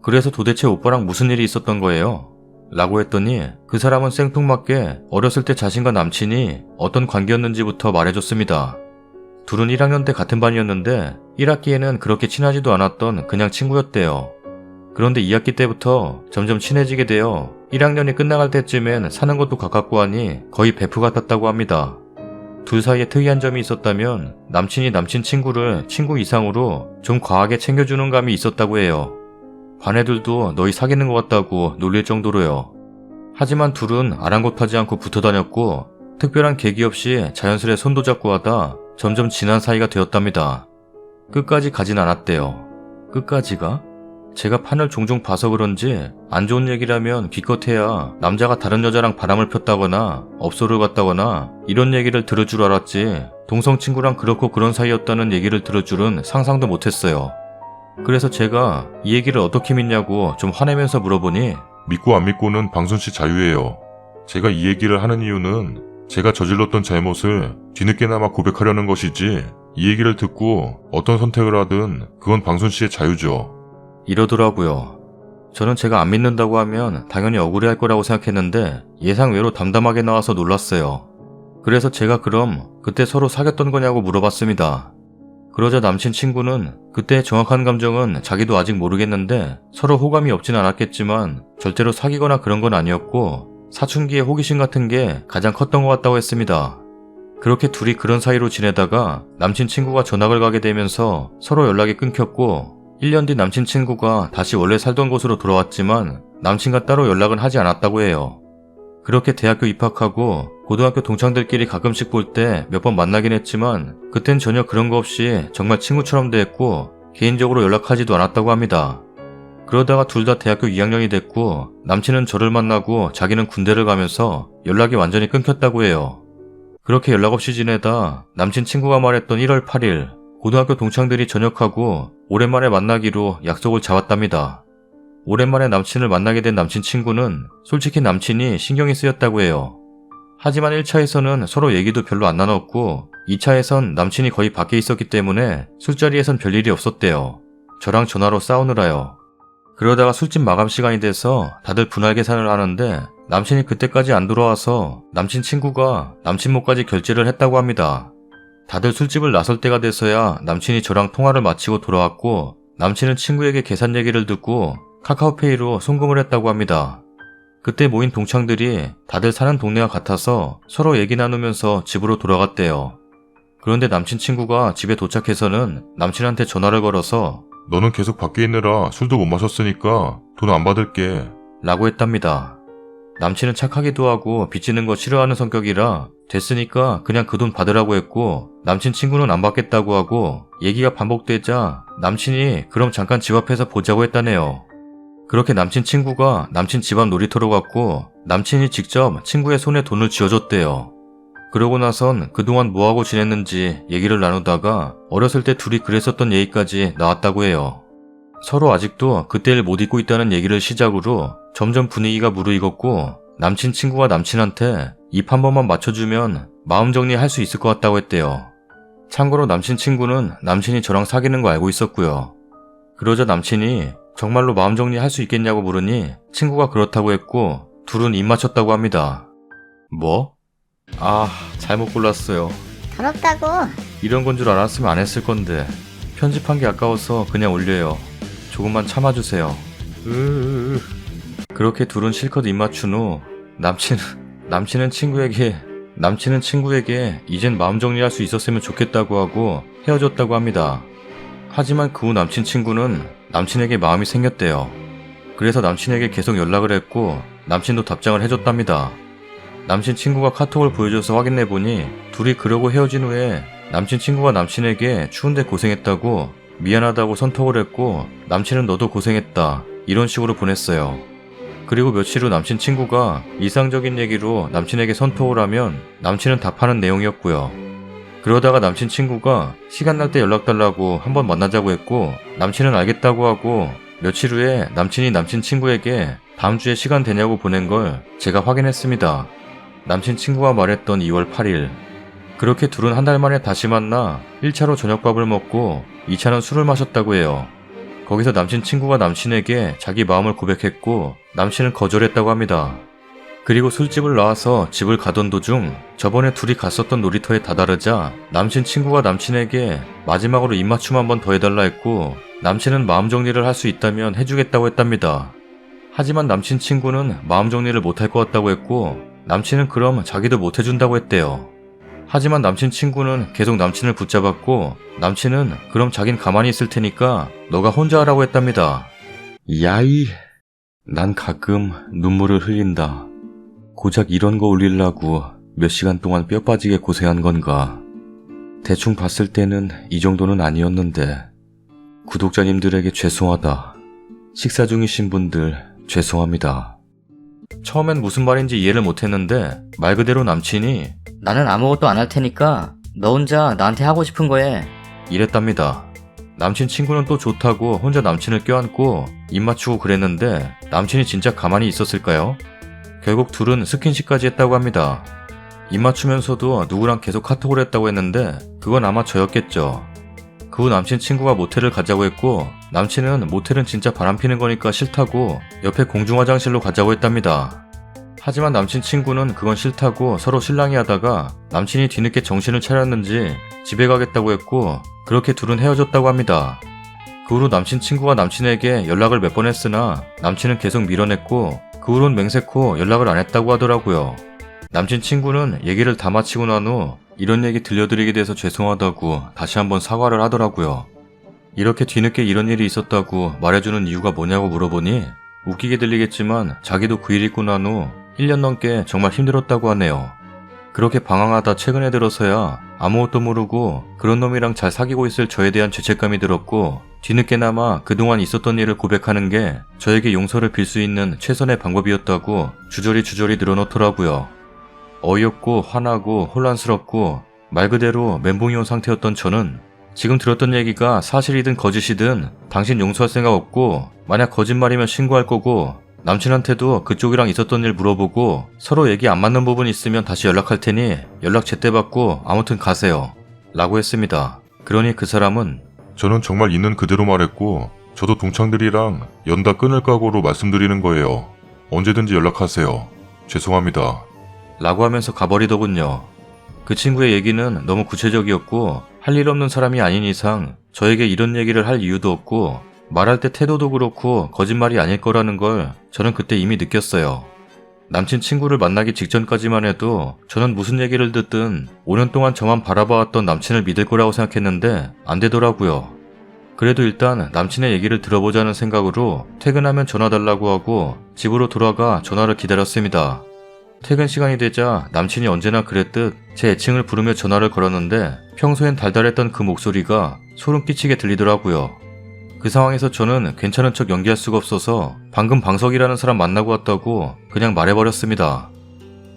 그래서 도대체 오빠랑 무슨 일이 있었던 거예요? 라고 했더니 그 사람은 생뚱맞게 어렸을 때 자신과 남친이 어떤 관계였는지부터 말해줬습니다. 둘은 1학년 때 같은 반이었는데 1학기에는 그렇게 친하지도 않았던 그냥 친구였대요. 그런데 2학기 때부터 점점 친해지게 되어 1학년이 끝나갈 때쯤엔 사는 것도 가깝고 하니 거의 베프 같았다고 합니다. 둘 사이에 특이한 점이 있었다면 남친이 남친 친구를 친구 이상으로 좀 과하게 챙겨주는 감이 있었다고 해요. 반 애들도 너희 사귀는 것 같다고 놀릴 정도로요. 하지만 둘은 아랑곳하지 않고 붙어 다녔고 특별한 계기 없이 자연스레 손도 잡고 하다 점점 친한 사이가 되었답니다. 끝까지 가진 않았대요. 끝까지가? 제가 판을 종종 봐서 그런지 안 좋은 얘기라면 기껏해야 남자가 다른 여자랑 바람을 폈다거나 업소를 갔다거나 이런 얘기를 들을 줄 알았지 동성 친구랑 그렇고 그런 사이였다는 얘기를 들을 줄은 상상도 못했어요. 그래서 제가 이 얘기를 어떻게 믿냐고 좀 화내면서 물어보니 믿고 안 믿고는 방순씨 자유예요. 제가 이 얘기를 하는 이유는 제가 저질렀던 잘못을 뒤늦게나마 고백하려는 것이지 이 얘기를 듣고 어떤 선택을 하든 그건 방순씨의 자유죠. 이러더라고요. 저는 제가 안 믿는다고 하면 당연히 억울해할 거라고 생각했는데 예상외로 담담하게 나와서 놀랐어요. 그래서 제가 그럼 그때 서로 사귀었던 거냐고 물어봤습니다. 그러자 남친 친구는 그때의 정확한 감정은 자기도 아직 모르겠는데 서로 호감이 없진 않았겠지만 절대로 사귀거나 그런 건 아니었고 사춘기의 호기심 같은 게 가장 컸던 것 같다고 했습니다. 그렇게 둘이 그런 사이로 지내다가 남친 친구가 전학을 가게 되면서 서로 연락이 끊겼고 1년 뒤 남친 친구가 다시 원래 살던 곳으로 돌아왔지만 남친과 따로 연락은 하지 않았다고 해요. 그렇게 대학교 입학하고 고등학교 동창들끼리 가끔씩 볼 때 몇 번 만나긴 했지만 그땐 전혀 그런 거 없이 정말 친구처럼 대했고 개인적으로 연락하지도 않았다고 합니다. 그러다가 둘 다 대학교 2학년이 됐고 남친은 저를 만나고 자기는 군대를 가면서 연락이 완전히 끊겼다고 해요. 그렇게 연락 없이 지내다 남친 친구가 말했던 1월 8일 고등학교 동창들이 전역하고 오랜만에 만나기로 약속을 잡았답니다. 오랜만에 남친을 만나게 된 남친 친구는 솔직히 남친이 신경이 쓰였다고 해요. 하지만 1차에서는 서로 얘기도 별로 안 나눴고 2차에선 남친이 거의 밖에 있었기 때문에 술자리에선 별일이 없었대요. 저랑 전화로 싸우느라요. 그러다가 술집 마감 시간이 돼서 다들 분할 계산을 하는데 남친이 그때까지 안 돌아와서 남친 친구가 남친 몫까지 결제를 했다고 합니다. 다들 술집을 나설 때가 돼서야 남친이 저랑 통화를 마치고 돌아왔고 남친은 친구에게 계산 얘기를 듣고 카카오페이로 송금을 했다고 합니다. 그때 모인 동창들이 다들 사는 동네가 같아서 서로 얘기 나누면서 집으로 돌아갔대요. 그런데 남친 친구가 집에 도착해서는 남친한테 전화를 걸어서 너는 계속 밖에 있느라 술도 못 마셨으니까 돈 안 받을게. 라고 했답니다. 남친은 착하기도 하고 빚지는 거 싫어하는 성격이라 됐으니까 그냥 그 돈 받으라고 했고 남친 친구는 안 받겠다고 하고 얘기가 반복되자 남친이 그럼 잠깐 집 앞에서 보자고 했다네요. 그렇게 남친 친구가 남친 집 앞 놀이터로 갔고 남친이 직접 친구의 손에 돈을 쥐어줬대요. 그러고 나선 그동안 뭐하고 지냈는지 얘기를 나누다가 어렸을 때 둘이 그랬었던 얘기까지 나왔다고 해요. 서로 아직도 그때를 못 잊고 있다는 얘기를 시작으로 점점 분위기가 무르익었고 남친 친구가 남친한테 입 한 번만 맞춰주면 마음 정리할 수 있을 것 같다고 했대요. 참고로 남친 친구는 남친이 저랑 사귀는 거 알고 있었고요. 그러자 남친이 정말로 마음 정리할 수 있겠냐고 물으니 친구가 그렇다고 했고 둘은 입 맞췄다고 합니다. 뭐? 잘못 골랐어요. 더럽다고. 이런 건 줄 알았으면 안 했을 건데 편집한 게 아까워서 그냥 올려요. 조금만 참아주세요. 그렇게 둘은 실컷 입 맞춘 후 남친은 친구에게 이젠 마음 정리할 수 있었으면 좋겠다고 하고 헤어졌다고 합니다. 하지만 그 후 남친 친구는 남친에게 마음이 생겼대요. 그래서 남친에게 계속 연락을 했고 남친도 답장을 해줬답니다. 남친 친구가 카톡을 보여줘서 확인해보니 둘이 그러고 헤어진 후에 남친 친구가 남친에게 추운데 고생했다고 미안하다고 선톡을 했고 남친은 너도 고생했다 이런 식으로 보냈어요. 그리고 며칠 후 남친 친구가 일상적인 얘기로 남친에게 선톡을 하면 남친은 답하는 내용이었고요. 그러다가 남친 친구가 시간 날 때 연락달라고 한번 만나자고 했고 남친은 알겠다고 하고 며칠 후에 남친이 남친 친구에게 다음 주에 시간 되냐고 보낸 걸 제가 확인했습니다. 남친 친구가 말했던 2월 8일. 그렇게 둘은 한 달 만에 다시 만나 1차로 저녁밥을 먹고 2차는 술을 마셨다고 해요. 거기서 남친 친구가 남친에게 자기 마음을 고백했고 남친은 거절했다고 합니다. 그리고 술집을 나와서 집을 가던 도중 저번에 둘이 갔었던 놀이터에 다다르자 남친 친구가 남친에게 마지막으로 입맞춤 한 번 더 해달라 했고 남친은 마음 정리를 할 수 있다면 해주겠다고 했답니다. 하지만 남친 친구는 마음 정리를 못할 것 같다고 했고 남친은 그럼 자기도 못해준다고 했대요. 하지만 남친 친구는 계속 남친을 붙잡았고 남친은 그럼 자긴 가만히 있을 테니까 너가 혼자 하라고 했답니다. 야이, 난 가끔 눈물을 흘린다. 고작 이런 거 올리려고 몇 시간 동안 뼈 빠지게 고생한 건가. 대충 봤을 때는 이 정도는 아니었는데 구독자님들에게 죄송하다. 식사 중이신 분들 죄송합니다. 처음엔 무슨 말인지 이해를 못했는데 말 그대로 남친이 나는 아무것도 안 할 테니까 너 혼자 나한테 하고 싶은 거 해. 이랬답니다. 남친 친구는 또 좋다고 혼자 남친을 껴안고 입 맞추고 그랬는데 남친이 진짜 가만히 있었을까요? 결국 둘은 스킨십까지 했다고 합니다. 입 맞추면서도 누구랑 계속 카톡을 했다고 했는데 그건 아마 저였겠죠. 그 후 남친 친구가 모텔을 가자고 했고 남친은 모텔은 진짜 바람피는 거니까 싫다고 옆에 공중화장실로 가자고 했답니다. 하지만 남친 친구는 그건 싫다고 서로 실랑이 하다가 남친이 뒤늦게 정신을 차렸는지 집에 가겠다고 했고 그렇게 둘은 헤어졌다고 합니다. 그 후로 남친 친구가 남친에게 연락을 몇 번 했으나 남친은 계속 밀어냈고 그 후론 맹세코 연락을 안 했다고 하더라고요. 남친 친구는 얘기를 다 마치고 난 후 이런 얘기 들려드리게 돼서 죄송하다고 다시 한번 사과를 하더라고요. 이렇게 뒤늦게 이런 일이 있었다고 말해주는 이유가 뭐냐고 물어보니 웃기게 들리겠지만 자기도 그 일 있고 난 후 1년 넘게 정말 힘들었다고 하네요. 그렇게 방황하다 최근에 들어서야 아무것도 모르고 그런 놈이랑 잘 사귀고 있을 저에 대한 죄책감이 들었고 뒤늦게나마 그동안 있었던 일을 고백하는 게 저에게 용서를 빌 수 있는 최선의 방법이었다고 주저리 늘어놓더라고요. 어이없고 화나고 혼란스럽고 말 그대로 멘붕이 온 상태였던 저는 지금 들었던 얘기가 사실이든 거짓이든 당신 용서할 생각 없고 만약 거짓말이면 신고할 거고 남친한테도 그쪽이랑 있었던 일 물어보고 서로 얘기 안 맞는 부분 있으면 다시 연락할 테니 연락 제때 받고 아무튼 가세요 라고 했습니다. 그러니 그 사람은 저는 정말 있는 그대로 말했고 저도 동창들이랑 연다 끊을 각오로 말씀드리는 거예요. 언제든지 연락하세요. 죄송합니다. 라고 하면서 가버리더군요. 그 친구의 얘기는 너무 구체적이었고 할 일 없는 사람이 아닌 이상 저에게 이런 얘기를 할 이유도 없고 말할 때 태도도 그렇고 거짓말이 아닐 거라는 걸 저는 그때 이미 느꼈어요. 남친 친구를 만나기 직전까지만 해도 저는 무슨 얘기를 듣든 5년 동안 저만 바라봐왔던 남친을 믿을 거라고 생각했는데 안 되더라고요. 그래도 일단 남친의 얘기를 들어보자는 생각으로 퇴근하면 전화 달라고 하고 집으로 돌아가 전화를 기다렸습니다. 퇴근 시간이 되자 남친이 언제나 그랬듯 제 애칭을 부르며 전화를 걸었는데 평소엔 달달했던 그 목소리가 소름 끼치게 들리더라고요. 그 상황에서 저는 괜찮은 척 연기할 수가 없어서 방금 방석이라는 사람 만나고 왔다고 그냥 말해버렸습니다.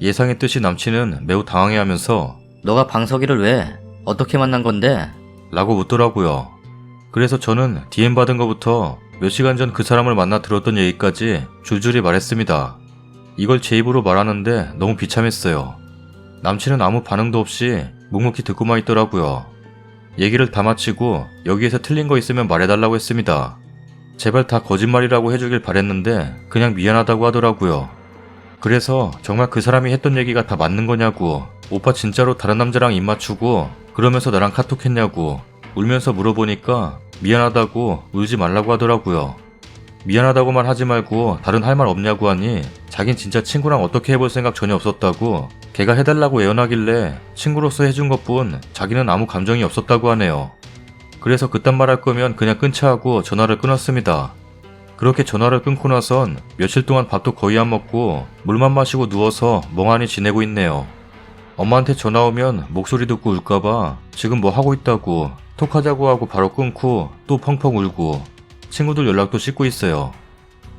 예상했듯이 남친은 매우 당황해하면서 너가 방석이를 왜? 어떻게 만난 건데? 라고 묻더라고요. 그래서 저는 DM 받은 것부터 몇 시간 전 그 사람을 만나 들었던 얘기까지 줄줄이 말했습니다. 이걸 제 입으로 말하는데 너무 비참했어요. 남친은 아무 반응도 없이 묵묵히 듣고만 있더라고요. 얘기를 다 마치고 여기에서 틀린 거 있으면 말해달라고 했습니다. 제발 다 거짓말이라고 해주길 바랬는데 그냥 미안하다고 하더라고요. 그래서 정말 그 사람이 했던 얘기가 다 맞는 거냐고, 오빠 진짜로 다른 남자랑 입 맞추고 그러면서 나랑 카톡했냐고 울면서 물어보니까 미안하다고 울지 말라고 하더라고요. 미안하다고만 하지 말고 다른 할 말 없냐고 하니 자긴 진짜 친구랑 어떻게 해볼 생각 전혀 없었다고 걔가 해달라고 애원하길래 친구로서 해준 것뿐 자기는 아무 감정이 없었다고 하네요. 그래서 그딴 말 할 거면 그냥 끊자 하고 전화를 끊었습니다. 그렇게 전화를 끊고 나선 며칠 동안 밥도 거의 안 먹고 물만 마시고 누워서 멍하니 지내고 있네요. 엄마한테 전화 오면 목소리 듣고 울까봐 지금 뭐 하고 있다고 톡하자고 하고 바로 끊고 또 펑펑 울고 친구들 연락도 씻고 있어요.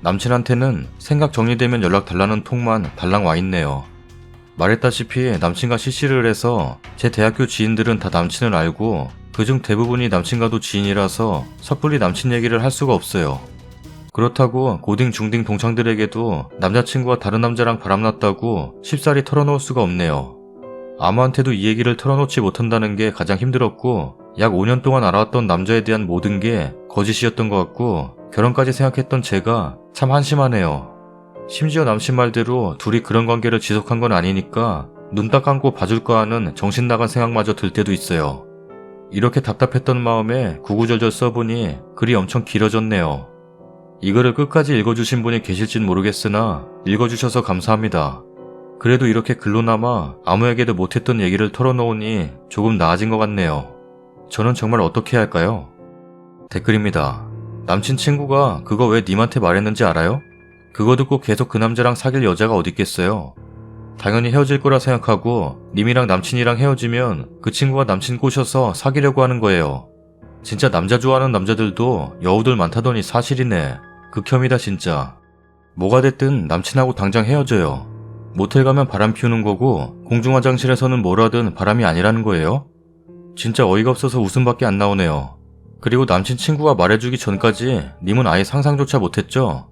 남친한테는 생각 정리되면 연락 달라는 톡만 달랑 와 있네요. 말했다시피 남친과 CC를 해서 제 대학교 지인들은 다 남친을 알고 그중 대부분이 남친과도 지인이라서 섣불리 남친 얘기를 할 수가 없어요. 그렇다고 고딩 중딩 동창들에게도 남자친구가 다른 남자랑 바람났다고 쉽사리 털어놓을 수가 없네요. 아무한테도 이 얘기를 털어놓지 못한다는 게 가장 힘들었고 약 5년 동안 알아왔던 남자에 대한 모든 게 거짓이었던 것 같고 결혼까지 생각했던 제가 참 한심하네요. 심지어 남친 말대로 둘이 그런 관계를 지속한 건 아니니까 눈 딱 감고 봐줄까 하는 정신 나간 생각마저 들 때도 있어요. 이렇게 답답했던 마음에 구구절절 써보니 글이 엄청 길어졌네요. 이 글을 끝까지 읽어주신 분이 계실진 모르겠으나 읽어주셔서 감사합니다. 그래도 이렇게 글로나마 아무에게도 못했던 얘기를 털어놓으니 조금 나아진 것 같네요. 저는 정말 어떻게 해야 할까요? 댓글입니다. 남친 친구가 그거 왜 님한테 말했는지 알아요? 그거 듣고 계속 그 남자랑 사귈 여자가 어딨겠어요? 당연히 헤어질 거라 생각하고 님이랑 남친이랑 헤어지면 그 친구가 남친 꼬셔서 사귀려고 하는 거예요. 진짜 남자 좋아하는 남자들도 여우들 많다더니 사실이네. 극혐이다 진짜. 뭐가 됐든 남친하고 당장 헤어져요. 모텔 가면 바람 피우는 거고 공중화장실에서는 뭐라든 바람이 아니라는 거예요? 진짜 어이가 없어서 웃음밖에 안 나오네요. 그리고 남친 친구가 말해주기 전까지 님은 아예 상상조차 못했죠?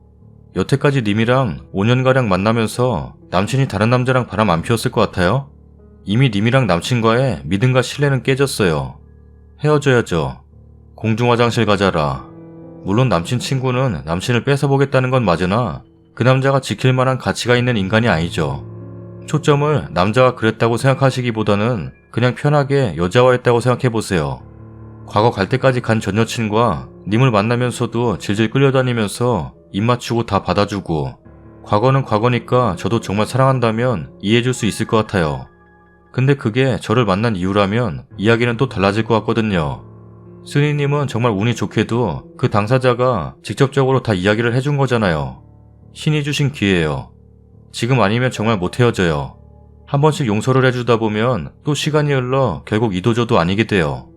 여태까지 님이랑 5년가량 만나면서 남친이 다른 남자랑 바람 안 피웠을 것 같아요? 이미 님이랑 남친과의 믿음과 신뢰는 깨졌어요. 헤어져야죠. 공중화장실 가자라. 물론 남친 친구는 남친을 뺏어보겠다는 건 맞으나 그 남자가 지킬 만한 가치가 있는 인간이 아니죠. 초점을 남자가 그랬다고 생각하시기보다는 그냥 편하게 여자와 했다고 생각해보세요. 과거 갈 때까지 간 전 여친과 님을 만나면서도 질질 끌려다니면서 입 맞추고 다 받아주고 과거는 과거니까 저도 정말 사랑한다면 이해해줄 수 있을 것 같아요. 근데 그게 저를 만난 이유라면 이야기는 또 달라질 것 같거든요. 스니님은 정말 운이 좋게도 그 당사자가 직접적으로 다 이야기를 해준 거잖아요. 신이 주신 기회예요. 지금 아니면 정말 못 헤어져요. 한 번씩 용서를 해주다 보면 또 시간이 흘러 결국 이도저도 아니게 돼요.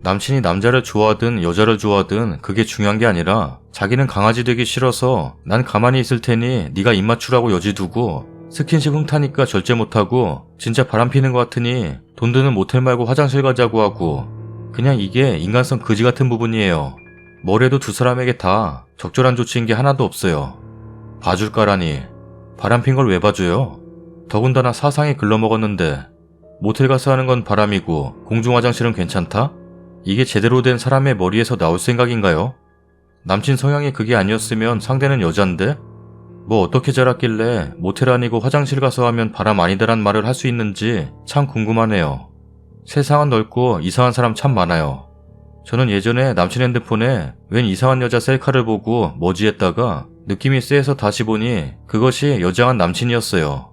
남친이 남자를 좋아하든 여자를 좋아하든 그게 중요한 게 아니라 자기는 강아지 되기 싫어서 난 가만히 있을 테니 네가 입 맞추라고 여지 두고 스킨십 흠타니까 절제 못하고 진짜 바람 피는 것 같으니 돈 드는 모텔 말고 화장실 가자고 하고 그냥 이게 인간성 그지 같은 부분이에요. 뭐래도 두 사람에게 다 적절한 조치인 게 하나도 없어요. 봐줄까라니. 바람핀 걸 왜 봐줘요? 더군다나 사상이 글러먹었는데 모텔 가서 하는 건 바람이고 공중화장실은 괜찮다? 이게 제대로 된 사람의 머리에서 나올 생각인가요? 남친 성향이 그게 아니었으면 상대는 여잔데? 뭐 어떻게 자랐길래 모텔 아니고 화장실 가서 하면 바람 아니다란 말을 할 수 있는지 참 궁금하네요. 세상은 넓고 이상한 사람 참 많아요. 저는 예전에 남친 핸드폰에 웬 이상한 여자 셀카를 보고 뭐지 했다가 느낌이 쎄해서 다시 보니 그것이 여장한 남친이었어요.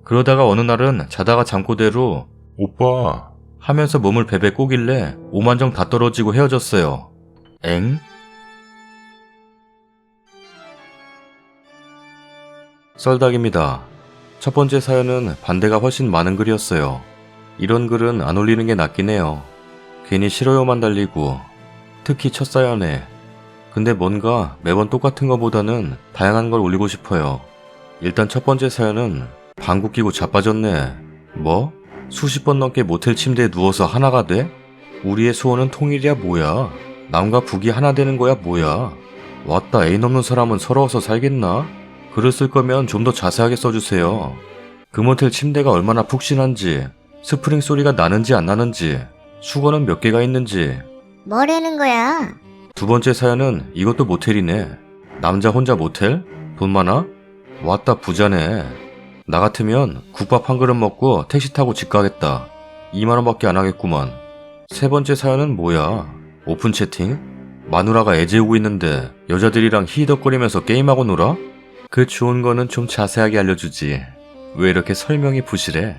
그러다가 어느 날은 자다가 잠꼬대로 오빠, 하면서 몸을 베베 꼬길래 오만정 다 떨어지고 헤어졌어요. 엥? 썰닭입니다. 첫 번째 사연은 반대가 훨씬 많은 글이었어요. 이런 글은 안 올리는 게 낫긴 해요. 괜히 싫어요만 달리고, 특히 첫 사연에. 근데 뭔가 매번 똑같은 것보다는 다양한 걸 올리고 싶어요. 일단 첫 번째 사연은 방구 끼고 자빠졌네. 뭐? 수십 번 넘게 모텔 침대에 누워서 하나가 돼? 우리의 소원은 통일이야 뭐야? 남과 북이 하나 되는 거야 뭐야? 왔다 애인 없는 사람은 서러워서 살겠나? 글을 쓸 거면 좀 더 자세하게 써주세요. 그 모텔 침대가 얼마나 푹신한지, 스프링 소리가 나는지 안 나는지, 수건은 몇 개가 있는지. 뭐라는 거야? 두 번째 사연은 이것도 모텔이네. 남자 혼자 모텔? 돈 많아? 왔다 부자네. 나 같으면 국밥 한 그릇 먹고 택시 타고 집 가겠다. 2만원밖에 안 하겠구만. 세 번째 사연은 뭐야? 오픈 채팅? 마누라가 애 재우고 있는데 여자들이랑 히덕거리면서 게임하고 놀아? 그 좋은 거는 좀 자세하게 알려주지. 왜 이렇게 설명이 부실해?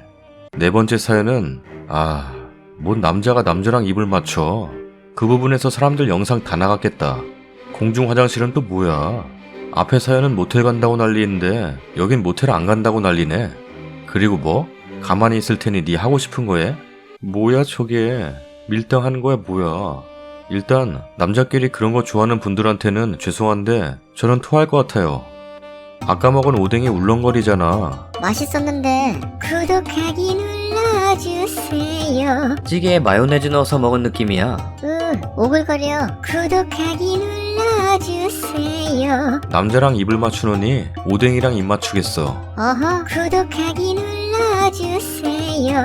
네 번째 사연은 뭔 남자가 남자랑 입을 맞춰. 그 부분에서 사람들 영상 다 나갔겠다. 공중 화장실은 또 뭐야? 앞에 사연은 모텔 간다고 난리인데 여긴 모텔 안 간다고 난리네. 그리고 뭐? 가만히 있을 테니 네 하고 싶은 거 해? 뭐야 저게? 밀당하는 거야 뭐야? 일단 남자끼리 그런 거 좋아하는 분들한테는 죄송한데 저는 토할 것 같아요. 아까 먹은 오뎅이 울렁거리잖아. 맛있었는데. 구독하기 눌러주세요. 찌개에 마요네즈 넣어서 먹은 느낌이야. 오글거려. 구독하기 눌러주세요. 남자랑 입을 맞추느니 오뎅이랑 입 맞추겠어. 구독하기 눌러주세요.